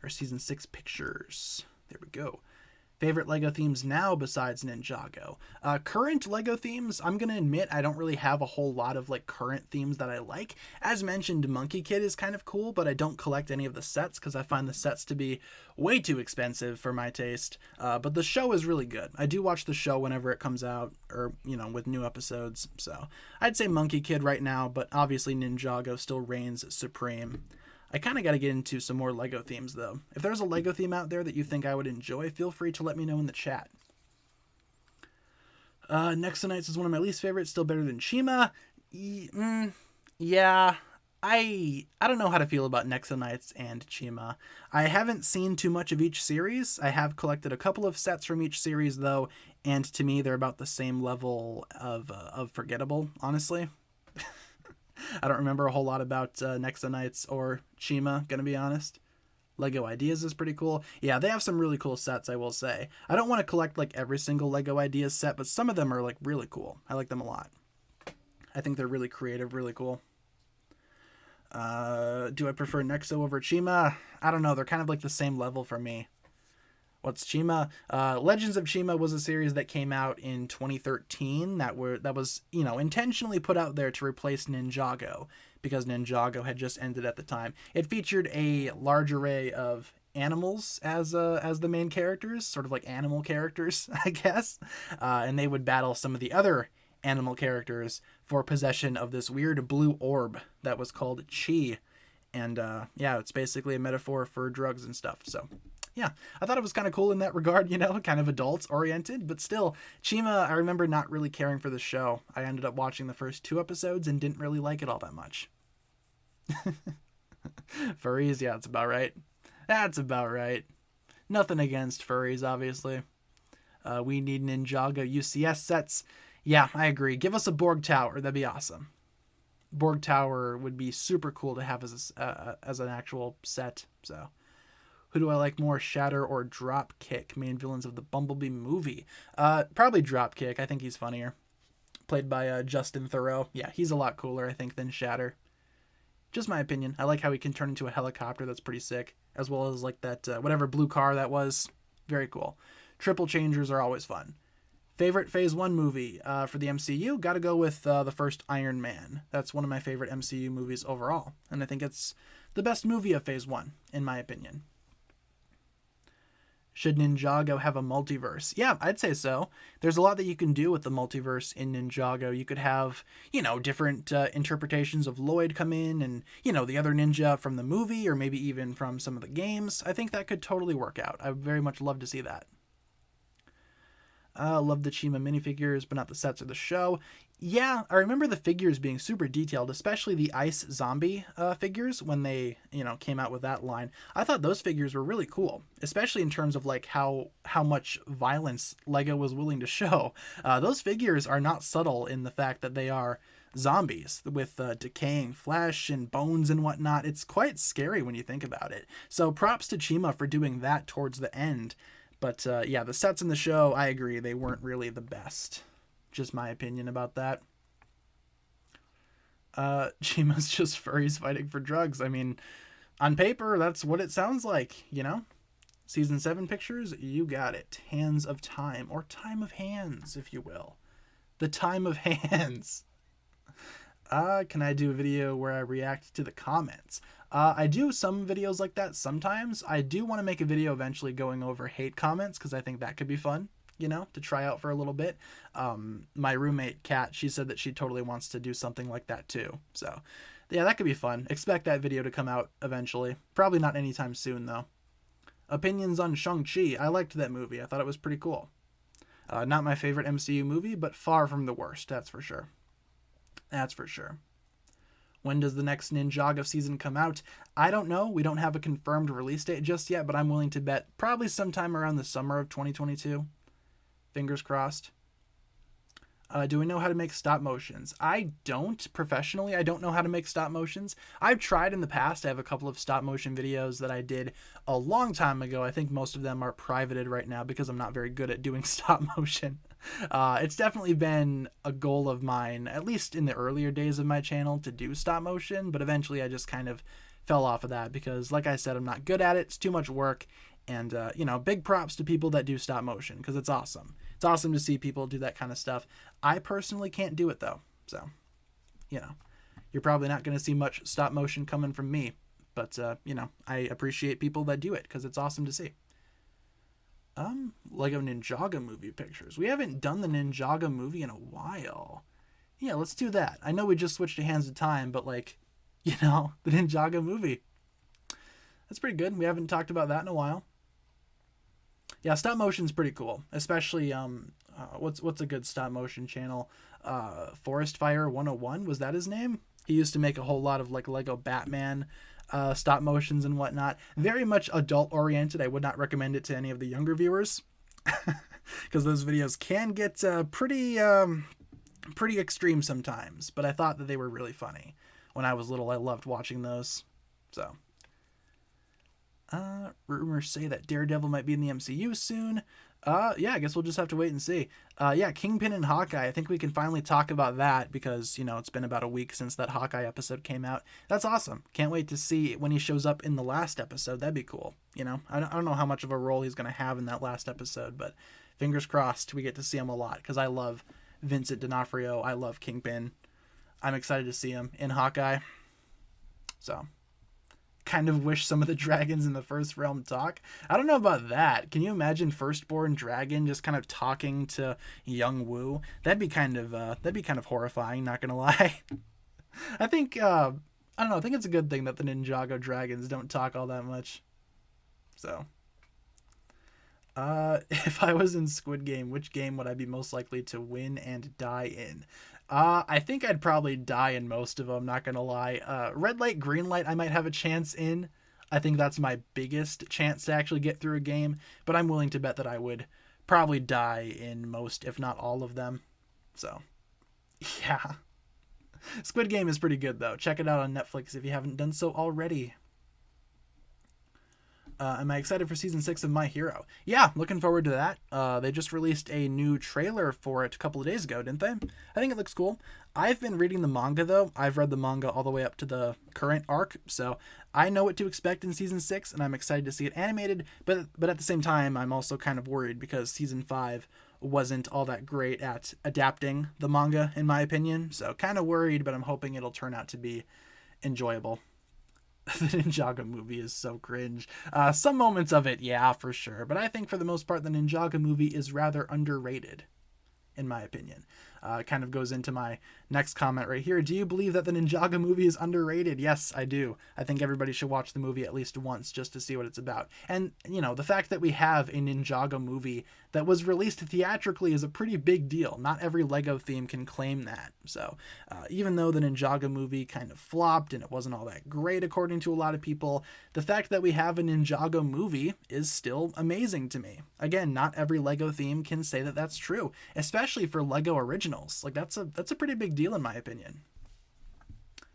Or Season 6 pictures. There we go. Favorite LEGO themes now besides Ninjago? Current LEGO themes, I'm going to admit I don't really have a whole lot of current themes that I like. As mentioned, Monkey Kid is kind of cool, but I don't collect any of the sets because I find the sets to be way too expensive for my taste. But the show is really good. I do watch the show whenever it comes out, or, with new episodes. So I'd say Monkey Kid right now, but obviously Ninjago still reigns supreme. I kind of got to get into some more LEGO themes, though. If there's a LEGO theme out there that you think I would enjoy, feel free to let me know in the chat. Nexonites is one of my least favorites, still better than Chima. Yeah, I don't know how to feel about Nexonites and Chima. I haven't seen too much of each series. I have collected a couple of sets from each series, though, and to me, they're about the same level of forgettable, honestly. I don't remember a whole lot about Nexonites or Chima, gonna be honest. LEGO Ideas is pretty cool. Yeah, they have some really cool sets, I will say. I don't want to collect every single LEGO Ideas set, but some of them are really cool. I like them a lot. I think they're really creative, really cool. Do I prefer Nexo over Chima? I don't know. They're kind of the same level for me. What's Chima? Legends of Chima was a series that came out in 2013 that was intentionally put out there to replace Ninjago because Ninjago had just ended at the time. It featured a large array of animals as the main characters, sort of like animal characters, I guess, and they would battle some of the other animal characters for possession of this weird blue orb that was called Chi, and it's basically a metaphor for drugs and stuff. So. Yeah, I thought it was kind of cool in that regard, kind of adults-oriented, but still, Chima, I remember not really caring for the show. I ended up watching the first 2 episodes and didn't really like it all that much. Furries, yeah, that's about right. That's about right. Nothing against furries, obviously. We need Ninjago UCS sets. Yeah, I agree. Give us a Borg Tower, that'd be awesome. Borg Tower would be super cool to have as an actual set, so... Who do I like more, Shatter or Dropkick? Main villains of the Bumblebee movie. Probably Dropkick. I think he's funnier. Played by Justin Theroux. Yeah, he's a lot cooler, I think, than Shatter. Just my opinion. I like how he can turn into a helicopter. That's pretty sick. As well as that whatever blue car that was. Very cool. Triple changers are always fun. Favorite Phase 1 movie for the MCU? Gotta go with the first Iron Man. That's one of my favorite MCU movies overall. And I think it's the best movie of Phase 1, in my opinion. Should Ninjago have a multiverse? Yeah, I'd say so. There's a lot that you can do with the multiverse in Ninjago. You could have, different interpretations of Lloyd come in and, the other ninja from the movie or maybe even from some of the games. I think that could totally work out. I would very much love to see that. Love the Chima minifigures, but not the sets or the show. Yeah, I remember the figures being super detailed, especially the ice zombie figures when they, came out with that line. I thought those figures were really cool, especially in terms of like how much violence Lego was willing to show. Those figures are not subtle in the fact that they are zombies with decaying flesh and bones and whatnot. It's quite scary when you think about it. So props to Chima for doing that towards the end. But yeah, the sets in the show, I agree, they weren't really the best. Just my opinion about that. Chima's just furries fighting for drugs. I mean, on paper, that's what it sounds like, Season 7 pictures, you got it. Hands of Time, or Time of Hands, if you will. The Time of Hands. Can I do a video where I react to the comments? I do some videos like that sometimes. I do want to make a video eventually going over hate comments, because I think that could be fun. To try out for a little bit. My roommate, Kat, she said that she totally wants to do something like that too. So, yeah, that could be fun. Expect that video to come out eventually. Probably not anytime soon, though. Opinions on Shang-Chi. I liked that movie. I thought it was pretty cool. Not my favorite MCU movie, but far from the worst, that's for sure. That's for sure. When does the next Ninjago season come out? I don't know. We don't have a confirmed release date just yet, but I'm willing to bet probably sometime around the summer of 2022. Fingers crossed. Do we know how to make stop motions? I don't. Professionally, I don't know how to make stop motions. I've tried in the past. I have a couple of stop motion videos that I did a long time ago. I think most of them are privated right now because I'm not very good at doing stop motion. It's definitely been a goal of mine, at least in the earlier days of my channel, to do stop motion, but eventually I just kind of fell off of that because, like I said, I'm not good at it. It's too much work. And, big props to people that do stop motion because it's awesome. It's awesome to see people do that kind of stuff. I personally can't do it, though. So, you're probably not going to see much stop motion coming from me. But, I appreciate people that do it because it's awesome to see. Lego Ninjago movie pictures. We haven't done the Ninjago movie in a while. Yeah, let's do that. I know we just switched to Hands of Time, but, the Ninjago movie. That's pretty good. We haven't talked about that in a while. Yeah, stop motion's pretty cool, especially what's a good stop motion channel? Forest Fire 101, was that his name? He used to make a whole lot of Lego Batman stop motions and whatnot. Very much adult oriented. I would not recommend it to any of the younger viewers because those videos can get pretty extreme sometimes. But I thought that they were really funny when I was little. I loved watching those. So. Rumors say that Daredevil might be in the MCU soon. Yeah, I guess we'll just have to wait and see. Yeah, Kingpin and Hawkeye. I think we can finally talk about that because, it's been about a week since that Hawkeye episode came out. That's awesome. Can't wait to see when he shows up in the last episode. That'd be cool. I don't know how much of a role he's going to have in that last episode, but fingers crossed we get to see him a lot because I love Vincent D'Onofrio. I love Kingpin. I'm excited to see him in Hawkeye. So. Kind of wish some of the dragons in the First Realm talk. I don't know about that. Can you imagine Firstborn Dragon just kind of talking to Young Woo? That'd be kind of horrifying, not gonna lie. I think I don't know, I think it's a good thing that the Ninjago dragons don't talk all that much. So if I was in Squid Game, which game would I be most likely to win and die in? I think I'd probably die in most of them, not gonna lie. Red light, green light, I might have a chance in. I think that's my biggest chance to actually get through a game, but I'm willing to bet that I would probably die in most, if not all of them. So, yeah. Squid Game is pretty good, though. Check it out on Netflix if you haven't done so already. Am I excited for season 6 of My Hero? Yeah, looking forward to that. They just released a new trailer for it a couple of days ago, didn't they? I think it looks cool. I've been reading the manga, though. I've read the manga all the way up to the current arc, so I know what to expect in season 6, and I'm excited to see it animated, but at the same time, I'm also kind of worried because season 5 wasn't all that great at adapting the manga, in my opinion, so kind of worried, but I'm hoping it'll turn out to be enjoyable. The Ninjago movie is so cringe. Some moments of it, yeah, for sure. But I think for the most part, the Ninjago movie is rather underrated, in my opinion. Kind of goes into my next comment right here. Do you believe that the Ninjago movie is underrated? Yes, I do. I think everybody should watch the movie at least once just to see what it's about. And, the fact that we have a Ninjago movie that was released theatrically is a pretty big deal. Not every Lego theme can claim that. So even though the Ninjago movie kind of flopped and it wasn't all that great according to a lot of people, the fact that we have a Ninjago movie is still amazing to me. Again, not every Lego theme can say that that's true, especially for Lego originals. Like that's a pretty big deal in my opinion.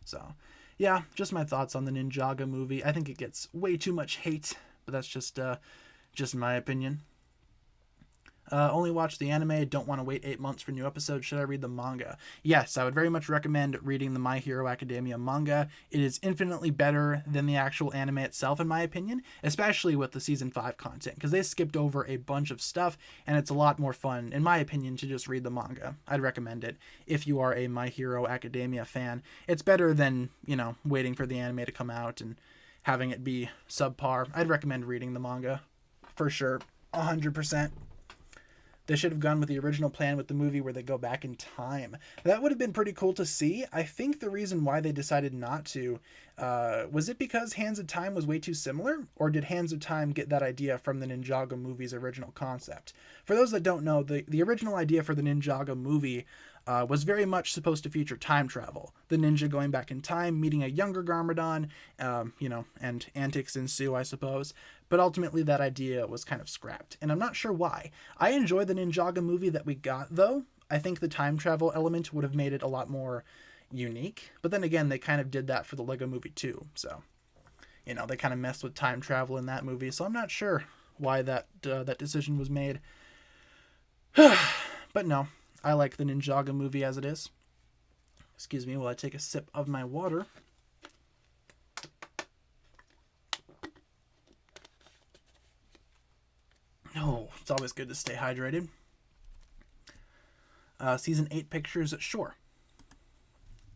So yeah, just my thoughts on the Ninjago movie. I think it gets way too much hate, but that's just my opinion. Only watch the anime, don't want to wait 8 months for new episodes. Should I read the manga? Yes, I would very much recommend reading the My Hero Academia manga. It is infinitely better than the actual anime itself, in my opinion, especially with the Season 5 content, because they skipped over a bunch of stuff, and it's a lot more fun, in my opinion, to just read the manga. I'd recommend it if you are a My Hero Academia fan. It's better than, waiting for the anime to come out and having it be subpar. I'd recommend reading the manga, for sure, 100%. They should have gone with the original plan with the movie where they go back in time. That would have been pretty cool to see. I think the reason why they decided not to, was it because Hands of Time was way too similar? Or did Hands of Time get that idea from the Ninjago movie's original concept? For those that don't know, the original idea for the Ninjago movie was very much supposed to feature time travel. The ninja going back in time, meeting a younger Garmadon, and antics ensue, I suppose. But ultimately that idea was kind of scrapped, and I'm not sure why. I enjoy the Ninjago movie that we got, though. I think the time travel element would have made it a lot more unique. But then again, they kind of did that for the Lego movie too, so, they kind of messed with time travel in that movie, so I'm not sure why that decision was made. But no, I like the Ninjago movie as it is. Excuse me while I take a sip of my water. Oh, it's always good to stay hydrated. Season 8 pictures, sure.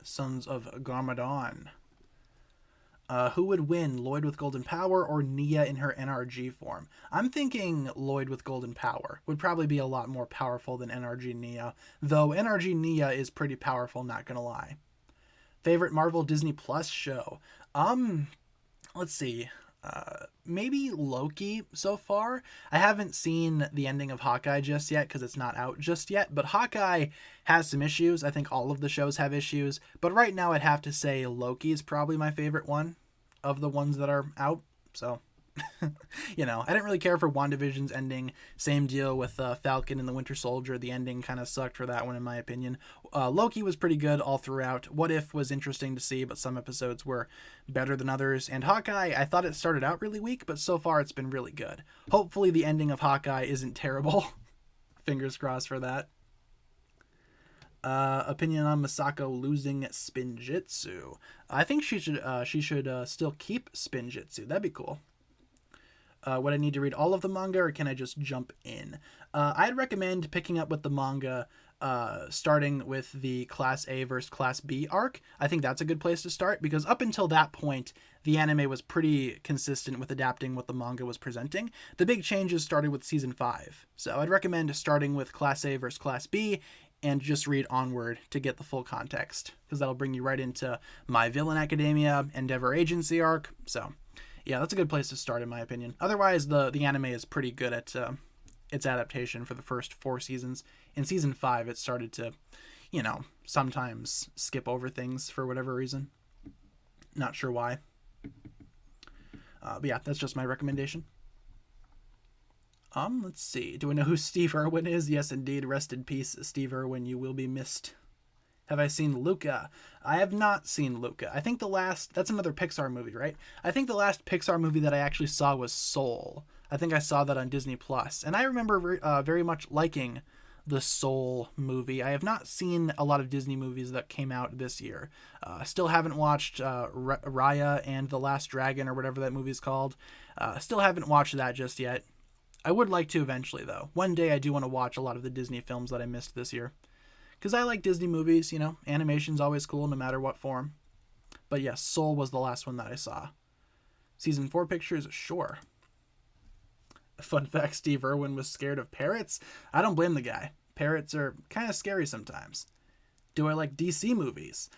Sons of Garmadon. Who would win, Lloyd with Golden Power or Nia in her NRG form? I'm thinking Lloyd with Golden Power would probably be a lot more powerful than NRG Nia, though NRG Nia is pretty powerful, not gonna lie. Favorite Marvel Disney Plus show? Let's see. Maybe Loki so far. I haven't seen the ending of Hawkeye just yet because it's not out just yet, but Hawkeye has some issues. I think all of the shows have issues, but right now I'd have to say Loki is probably my favorite one of the ones that are out. So I didn't really care for WandaVision's ending. Same deal with Falcon and the Winter Soldier. The ending kind of sucked for that one, in my opinion. Loki was pretty good all throughout. What If was interesting to see, but some episodes were better than others. And Hawkeye, I thought it started out really weak, but so far it's been really good. Hopefully the ending of Hawkeye isn't terrible. Fingers crossed for that. Opinion on Misako losing Spinjitzu. I think she should still keep Spinjitzu. That'd be cool. Would I need to read all of the manga, or can I just jump in? I'd recommend picking up with the manga, starting with the Class A versus Class B arc. I think that's a good place to start, because up until that point, the anime was pretty consistent with adapting what the manga was presenting. The big changes started with Season 5. So I'd recommend starting with Class A versus Class B, and just read onward to get the full context, because that'll bring you right into My Villain Academia, Endeavor Agency arc, so... yeah, that's a good place to start, in my opinion. Otherwise, the anime is pretty good at its adaptation for the first 4 seasons. In Season 5, it started to, sometimes skip over things for whatever reason. Not sure why. But yeah, that's just my recommendation. Let's see. Do I know who Steve Irwin is? Yes, indeed. Rest in peace, Steve Irwin. You will be missed. Have I seen Luca? I have not seen Luca. I think that's another Pixar movie, right? I think the last Pixar movie that I actually saw was Soul. I think I saw that on Disney Plus, and I remember very much liking the Soul movie. I have not seen a lot of Disney movies that came out this year. Still haven't watched Raya and the Last Dragon, or whatever that movie's called. Still haven't watched that just yet. I would like to eventually, though. One day I do want to watch a lot of the Disney films that I missed this year. Because I like Disney movies, animation's always cool no matter what form. But yes, Soul was the last one that I saw. Season 4 pictures, sure. Fun fact, Steve Irwin was scared of parrots. I don't blame the guy. Parrots are kind of scary sometimes. Do I like DC movies?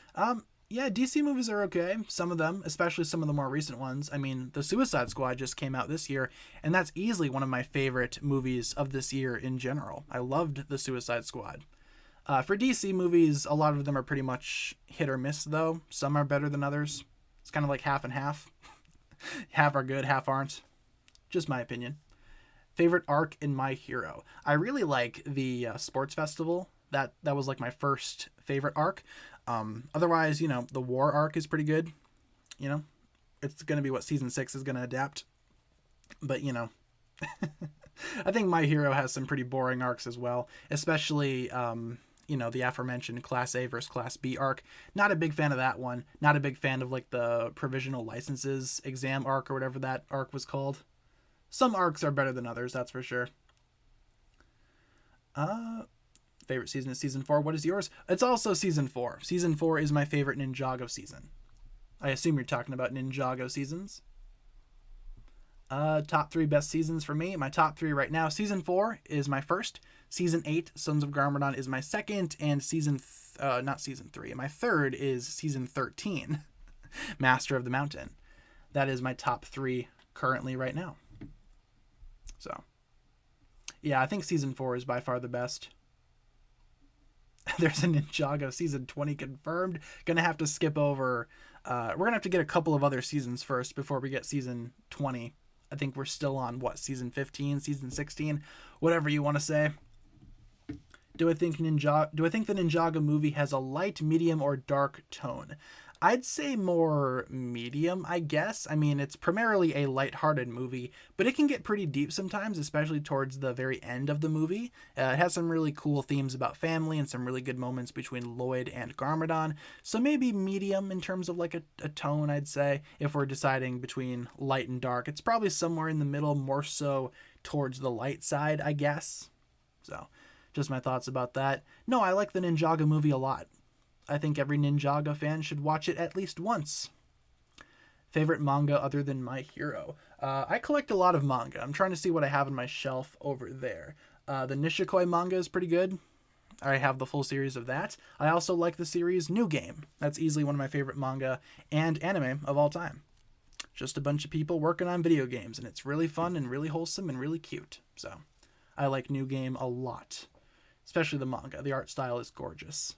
Yeah, DC movies are okay. Some of them, especially some of the more recent ones. I mean, The Suicide Squad just came out this year, and that's easily one of my favorite movies of this year in general. I loved The Suicide Squad. For DC movies, a lot of them are pretty much hit or miss, though. Some are better than others. It's kind of like half and half. Half are good, half aren't. Just my opinion. Favorite arc in My Hero. I really like the sports festival. That was like my first favorite arc. Otherwise, the war arc is pretty good. It's going to be what season 6 is going to adapt. But, I think My Hero has some pretty boring arcs as well, especially, the aforementioned Class A versus Class B arc. Not a big fan of that one. Not a big fan of like the provisional licenses exam arc or whatever that arc was called. Some arcs are better than others, that's for sure. Favorite season is season 4. What is yours? It's also season 4. Season 4 is my favorite Ninjago season. I assume you're talking about Ninjago seasons. Top 3 best seasons for me. My top 3 right now. Season 4 is my first. Season 8, Sons of Garmadon, is my second. And not season 3. My third is season 13, Master of the Mountain. That is my top 3 currently right now. So, yeah, I think season 4 is by far the best. There's a Ninjago season 20 confirmed. Gonna have to skip over. We're gonna have to get a couple of other seasons first before we get season 20. I think we're still on season 15, season 16, whatever you want to say. Do I think the Ninjago movie has a light, medium, or dark tone? I'd say more medium, I guess. I mean, it's primarily a lighthearted movie, but it can get pretty deep sometimes, especially towards the very end of the movie. It has some really cool themes about family and some really good moments between Lloyd and Garmadon. So maybe medium in terms of like a tone, I'd say. If we're deciding between light and dark, it's probably somewhere in the middle, more so towards the light side, I guess. So just my thoughts about that. No, I like the Ninjago movie a lot. I think every Ninjago fan should watch it at least once. Favorite manga other than My Hero? I collect a lot of manga. I'm trying to see what I have on my shelf over there. The Nishikoi manga is pretty good. I have the full series of that. I also like the series New Game. That's easily one of my favorite manga and anime of all time. Just a bunch of people working on video games, and it's really fun and really wholesome and really cute. So I like New Game a lot, especially the manga. The art style is gorgeous.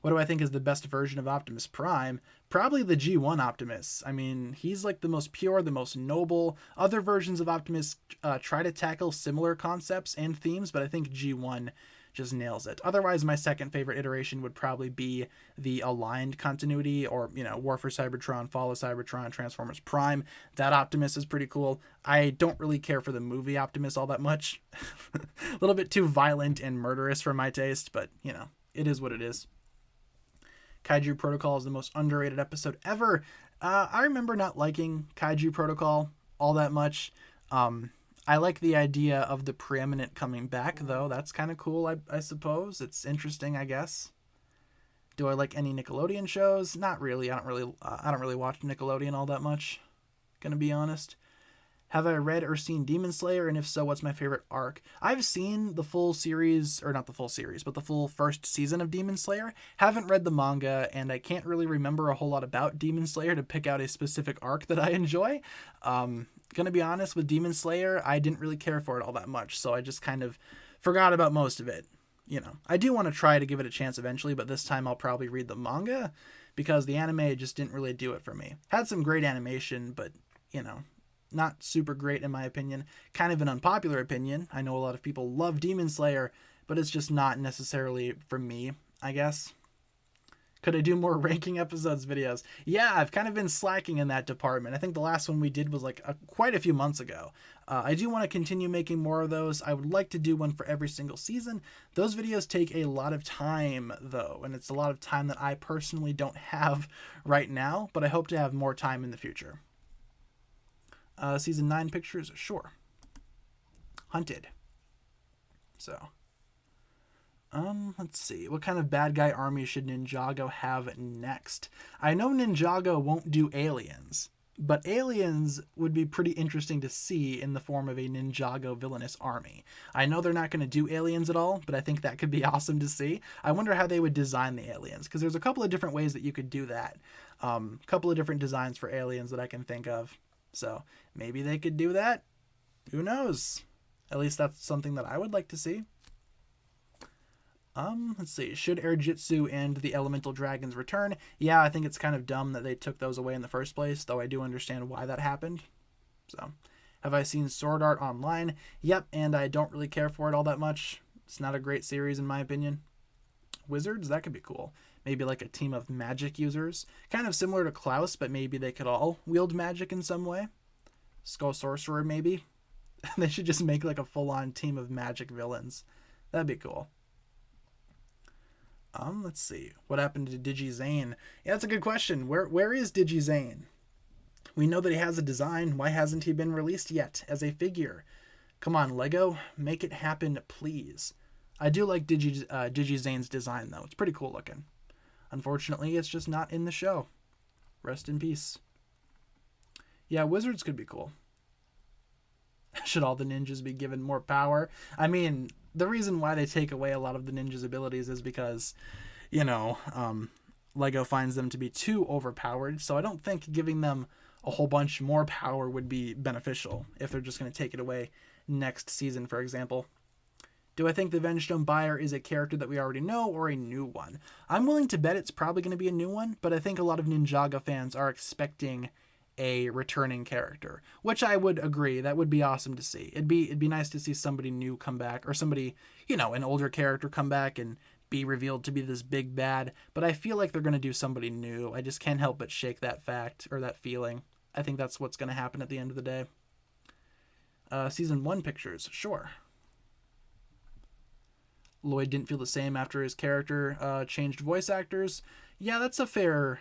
What do I think is the best version of Optimus Prime? Probably the G1 Optimus. I mean, he's like the most pure, the most noble. Other versions of Optimus try to tackle similar concepts and themes, but I think G1 just nails it. Otherwise, my second favorite iteration would probably be the aligned continuity, or, War for Cybertron, Fall of Cybertron, Transformers Prime. That Optimus is pretty cool. I don't really care for the movie Optimus all that much. A little bit too violent and murderous for my taste, but, it is what it is. Kaiju Protocol is the most underrated episode ever. I remember not liking Kaiju Protocol all that much. I like the idea of the preeminent coming back, though. That's kind of cool, I suppose. It's interesting, I guess. Do I like any Nickelodeon shows? Not really. I don't really watch Nickelodeon all that much, gonna be honest. Have I read or seen Demon Slayer? And if so, what's my favorite arc? I've seen the full series, or not the full series, but the full first season of Demon Slayer. Haven't read the manga, and I can't really remember a whole lot about Demon Slayer to pick out a specific arc that I enjoy. Gonna be honest, with Demon Slayer, I didn't really care for it all that much, so I just kind of forgot about most of it. I do want to try to give it a chance eventually, but this time I'll probably read the manga, because the anime just didn't really do it for me. Had some great animation, but, not super great in my opinion. Kind of an unpopular opinion. I know a lot of people love Demon Slayer, but it's just not necessarily for me, I guess. Could I do more ranking episodes videos? Yeah, I've kind of been slacking in that department. I think the last one we did was like quite a few months ago. I do want to continue making more of those. I would like to do one for every single season. Those videos take a lot of time, though, and it's a lot of time that I personally don't have right now, but I hope to have more time in the future. Season 9 pictures? Sure. Hunted. So, let's see. What kind of bad guy army should Ninjago have next? I know Ninjago won't do aliens, But aliens would be pretty interesting to see in the form of a Ninjago villainous army. I know they're not going to do aliens at all, but I think that could be awesome to see. I wonder how they would design the aliens, because there's a couple of different ways that you could do that. A couple of different designs for aliens that I can think of. So maybe they could do that. Who knows? At least that's something that I would like to see. Let's see. Should Air Jitsu and the Elemental Dragons return? Yeah, I think it's kind of dumb that they took those away in the first place, though I do understand why that happened. So, have I seen Sword Art Online? Yep, and I don't really care for it all that much. It's not a great series in my opinion. Wizards? That could be cool. Maybe like a team of magic users. Kind of similar to Klaus, but maybe they could all wield magic in some way. Skull Sorcerer, maybe. They should just make like a full-on team of magic villains. That'd be cool. Let's see. What happened to DigiZane? Yeah, that's a good question. Where is DigiZane? We know that he has a design. Why hasn't he been released yet as a figure? Come on, Lego. Make it happen, please. I do like DigiZane's design, though. It's pretty cool looking. Unfortunately, it's just not in the show. Rest in peace. Yeah, Wizards could be cool. Should all the ninjas be given more power? I mean, the reason why they take away a lot of the ninjas' abilities is because, Lego finds them to be too overpowered. So I don't think giving them a whole bunch more power would be beneficial if they're just going to take it away next season, for example. Do I think the Vengestone Buyer is a character that we already know or a new one? I'm willing to bet it's probably going to be a new one, but I think a lot of Ninjago fans are expecting a returning character, which I would agree. That would be awesome to see. It'd be nice to see somebody new come back, or somebody, an older character come back and be revealed to be this big bad, but I feel like they're going to do somebody new. I just can't help but shake that fact, or that feeling. I think that's what's going to happen at the end of the day. Season 1 pictures, sure. Lloyd didn't feel the same after his character changed voice actors. Yeah, that's a fair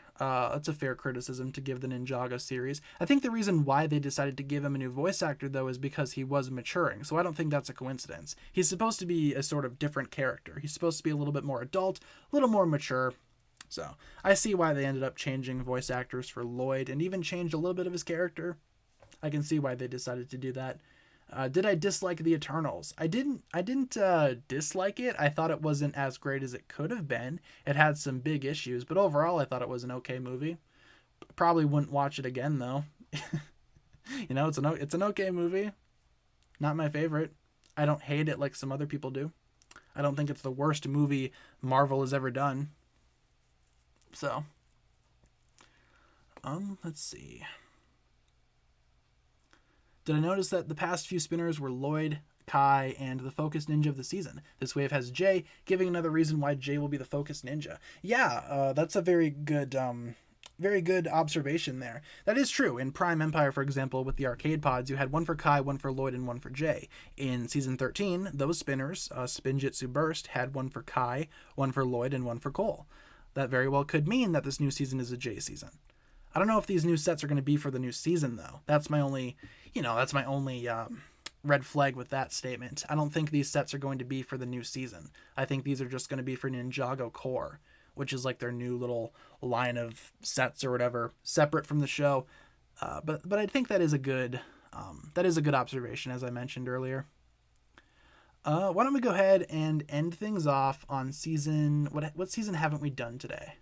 criticism to give the Ninjago series. I think the reason why they decided to give him a new voice actor, though, is because he was maturing. So I don't think that's a coincidence. He's supposed to be a sort of different character. He's supposed to be a little bit more adult, a little more mature. So I see why they ended up changing voice actors for Lloyd and even changed a little bit of his character. I can see why they decided to do that. Did I dislike the Eternals? I didn't dislike it. I thought it wasn't as great as it could have been. It had some big issues, but overall I thought it was an okay movie. Probably wouldn't watch it again though. It's an okay movie. Not my favorite. I don't hate it like some other people do. I don't think it's the worst movie Marvel has ever done. So, let's see. Did I notice that the past few spinners were Lloyd, Kai, and the Focus Ninja of the season? This wave has Jay, giving another reason why Jay will be the Focus Ninja. Yeah, that's a very good observation there. That is true. In Prime Empire, for example, with the arcade pods, you had one for Kai, one for Lloyd, and one for Jay. In Season 13, those spinners, Spinjitzu Burst, had one for Kai, one for Lloyd, and one for Cole. That very well could mean that this new season is a Jay season. I don't know if these new sets are going to be for the new season, though. That's my only red flag with that statement. I don't think these sets are going to be for the new season. I think these are just going to be for Ninjago Core, which is like their new little line of sets or whatever, separate from the show. But I think that is a good observation, as I mentioned earlier. Why don't we go ahead and end things off on season... What season haven't we done today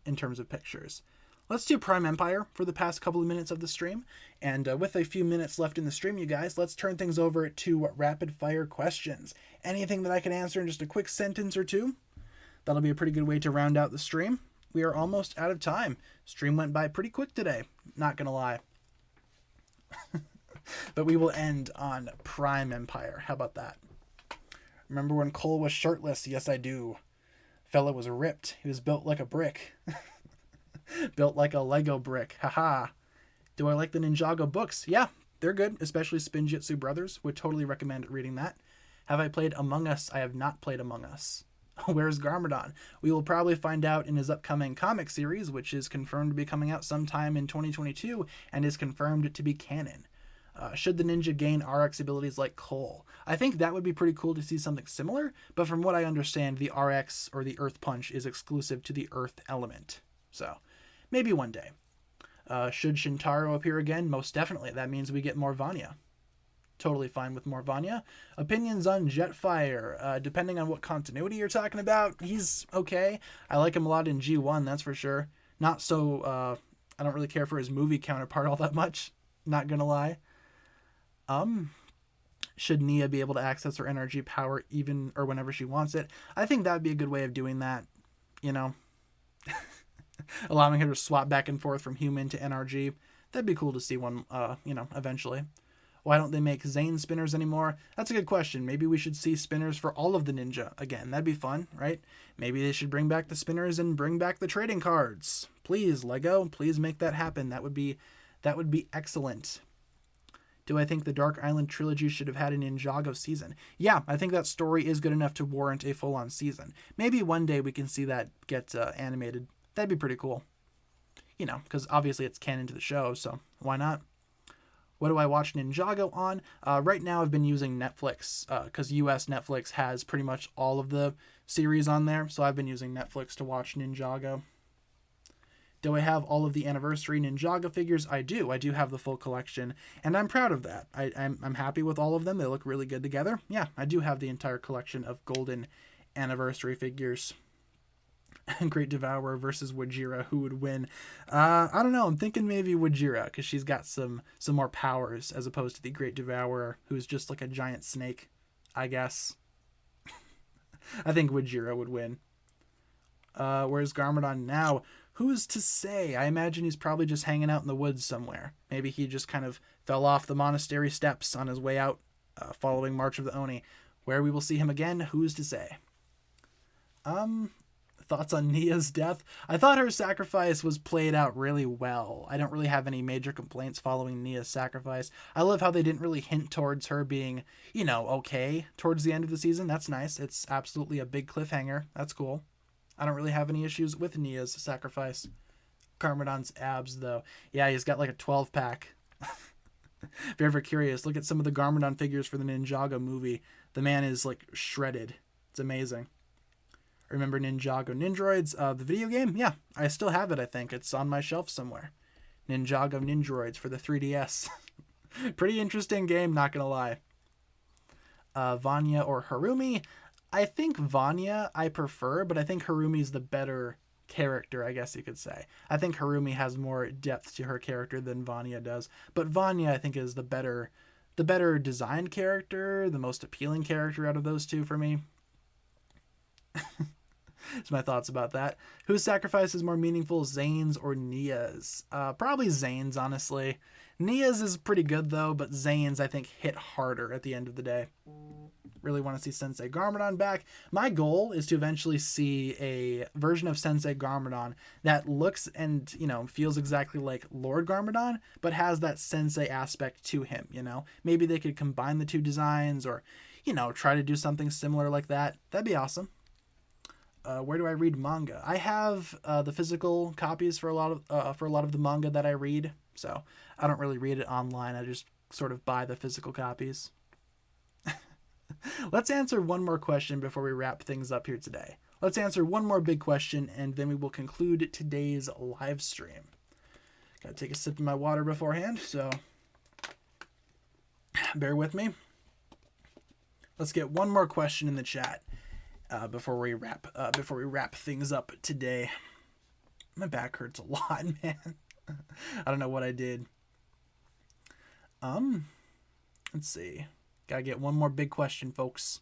in terms of pictures? Let's do Prime Empire for the past couple of minutes of the stream. And with a few minutes left in the stream, you guys, let's turn things over to rapid fire questions. Anything that I can answer in just a quick sentence or two? That'll be a pretty good way to round out the stream. We are almost out of time. Stream went by pretty quick today, not gonna lie. But we will end on Prime Empire. How about that? Remember when Cole was shirtless? Yes, I do. Fella was ripped. He was built like a brick. Built like a Lego brick. Haha. Do I like the Ninjago books? Yeah, they're good, especially Spinjitzu Brothers. Would totally recommend reading that. Have I played Among Us? I have not played Among Us. Where's Garmadon? We will probably find out in his upcoming comic series, which is confirmed to be coming out sometime in 2022 and is confirmed to be canon. Should the ninja gain RX abilities like Cole? I think that would be pretty cool to see something similar, but from what I understand, the RX or the Earth Punch is exclusive to the Earth element. So, maybe one day. Should Shintaro appear again? Most definitely. That means we get more Vanya. Totally fine with more Vanya. Opinions on Jetfire. Depending on what continuity you're talking about, he's okay. I like him a lot in G1, that's for sure. Not so, I don't really care for his movie counterpart all that much. Not gonna lie. Should Nia be able to access her energy power even or whenever she wants it? I think that would be a good way of doing that, you know. Allowing her to swap back and forth from human to NRG. That'd be cool to see one, eventually. Why don't they make Zane spinners anymore? That's a good question. Maybe we should see spinners for all of the ninja again. That'd be fun, right? Maybe they should bring back the spinners and bring back the trading cards. Please, Lego, please make that happen. That would be excellent. Do I think the Dark Island trilogy should have had a Ninjago season? Yeah, I think that story is good enough to warrant a full-on season. Maybe one day we can see that get animated. That'd be pretty cool. You know, because obviously it's canon to the show, so why not? What do I watch Ninjago on? Right now I've been using Netflix, because US Netflix has pretty much all of the series on there, so I've been using Netflix to watch Ninjago. Do I have all of the anniversary Ninjago figures? I do. I do have the full collection, and I'm proud of that. I'm happy with all of them. They look really good together. Yeah, I do have the entire collection of golden anniversary figures. Great Devourer versus Wajira, who would win? I don't know. I'm thinking maybe Wajira, because she's got some more powers as opposed to the Great Devourer, who's just like a giant snake, I guess. I think Wajira would win. Where's Garmadon now? Who's to say? I imagine he's probably just hanging out in the woods somewhere. Maybe he just kind of fell off the monastery steps on his way out, following March of the Oni. Where we will see him again, who's to say? Thoughts on Nia's death? I thought her sacrifice was played out really well. I don't really have any major complaints following Nia's sacrifice. I love how they didn't really hint towards her being, okay towards the end of the season. That's nice. It's absolutely a big cliffhanger. That's cool. I don't really have any issues with Nia's sacrifice. Garmadon's abs, though. Yeah, he's got like a 12-pack. If you're ever curious, look at some of the Garmadon figures for the Ninjago movie. The man is like shredded. It's amazing. Remember Ninjago Ninjroids, the video game? Yeah, I still have it, I think. It's on my shelf somewhere. Ninjago Ninjroids for the 3DS. Pretty interesting game, not gonna lie. Vanya or Harumi? I think Vanya I prefer, but I think Harumi's the better character, I guess you could say. I think Harumi has more depth to her character than Vanya does. But Vanya, I think, is the better designed character, the most appealing character out of those two for me. That's my thoughts about that. Whose sacrifice is more meaningful, Zane's or Nia's? Probably Zane's, honestly. Nia's is pretty good, though, but Zane's, I think, hit harder at the end of the day. Really want to see Sensei Garmadon back. My goal is to eventually see a version of Sensei Garmadon that looks and, feels exactly like Lord Garmadon, but has that Sensei aspect to him, Maybe they could combine the two designs or, try to do something similar like that. That'd be awesome. Where do I read manga? I have the physical copies for a lot of the manga that I read, so I don't really read it online. I just sort of buy the physical copies. Let's answer one more question before we wrap things up here today. Let's answer one more big question, and then we will conclude today's live stream. Gotta take a sip of my water beforehand, so bear with me. Let's get one more question in the chat. Before we wrap things up today. My back hurts a lot, man. I don't know what I did. Let's see. Gotta get one more big question, folks.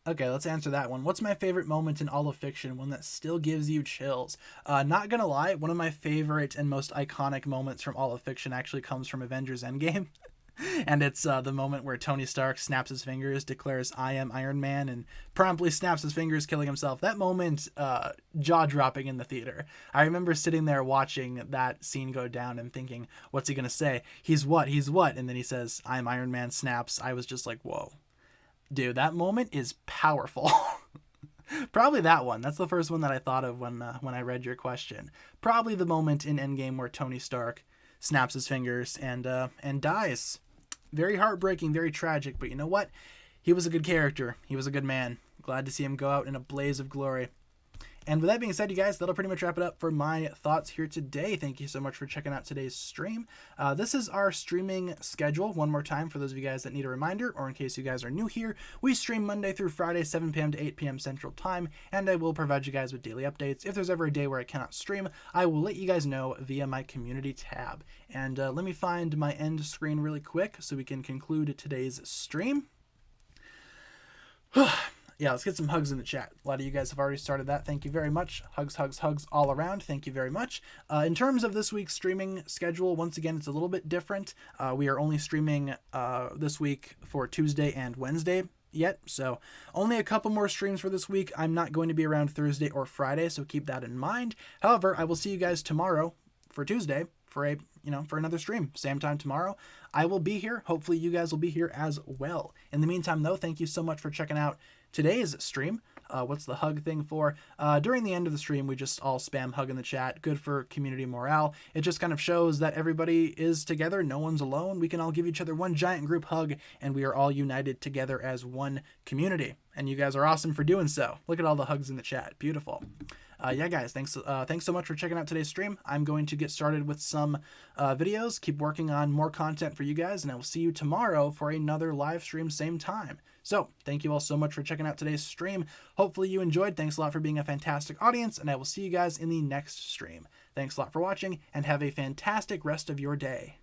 Okay, let's answer that one. What's my favorite moment in all of fiction? One that still gives you chills. Not gonna lie, one of my favorite and most iconic moments from all of fiction actually comes from Avengers Endgame. And it's the moment where Tony Stark snaps his fingers, declares, "I am Iron Man," and promptly snaps his fingers, killing himself. That moment, jaw-dropping in the theater. I remember sitting there watching that scene go down and thinking, what's he going to say? He's what? He's what? And then he says, "I'm Iron Man," snaps. I was just like, whoa. Dude, that moment is powerful. Probably that one. That's the first one that I thought of when I read your question. Probably the moment in Endgame where Tony Stark snaps his fingers and dies. Very heartbreaking, very tragic, but you know what? He was a good character. He was a good man. Glad to see him go out in a blaze of glory. And with that being said, you guys, that'll pretty much wrap it up for my thoughts here today. Thank you so much for checking out today's stream. This is our streaming schedule. One more time for those of you guys that need a reminder, or in case you guys are new here, we stream Monday through Friday, 7 p.m. to 8 p.m. Central Time, and I will provide you guys with daily updates. If there's ever a day where I cannot stream, I will let you guys know via my community tab. And let me find my end screen really quick so we can conclude today's stream. Yeah, let's get some hugs in the chat. A lot of you guys have already started that. Thank you very much. Hugs, hugs, hugs all around. Thank you very much. In terms of this week's streaming schedule, once again, it's a little bit different. We are only streaming this week for Tuesday and Wednesday yet, so only a couple more streams for this week. I'm not going to be around Thursday or Friday, so keep that in mind. However, I will see you guys tomorrow for Tuesday for for another stream. Same time tomorrow. I will be here. Hopefully you guys will be here as well. In the meantime, though, thank you so much for checking out today's stream. What's the hug thing for? During the end of the stream, we just all spam hug in the chat. Good for community morale. It just kind of shows that everybody is together. No one's alone. We can all give each other one giant group hug, and we are all united together as one community. And you guys are awesome for doing so. Look at all the hugs in the chat. Beautiful. Yeah, guys, thanks so much for checking out today's stream. I'm going to get started with some videos, keep working on more content for you guys, and I will see you tomorrow for another live stream, same time. So, thank you all so much for checking out today's stream. Hopefully you enjoyed. Thanks a lot for being a fantastic audience, and I will see you guys in the next stream. Thanks a lot for watching, and have a fantastic rest of your day.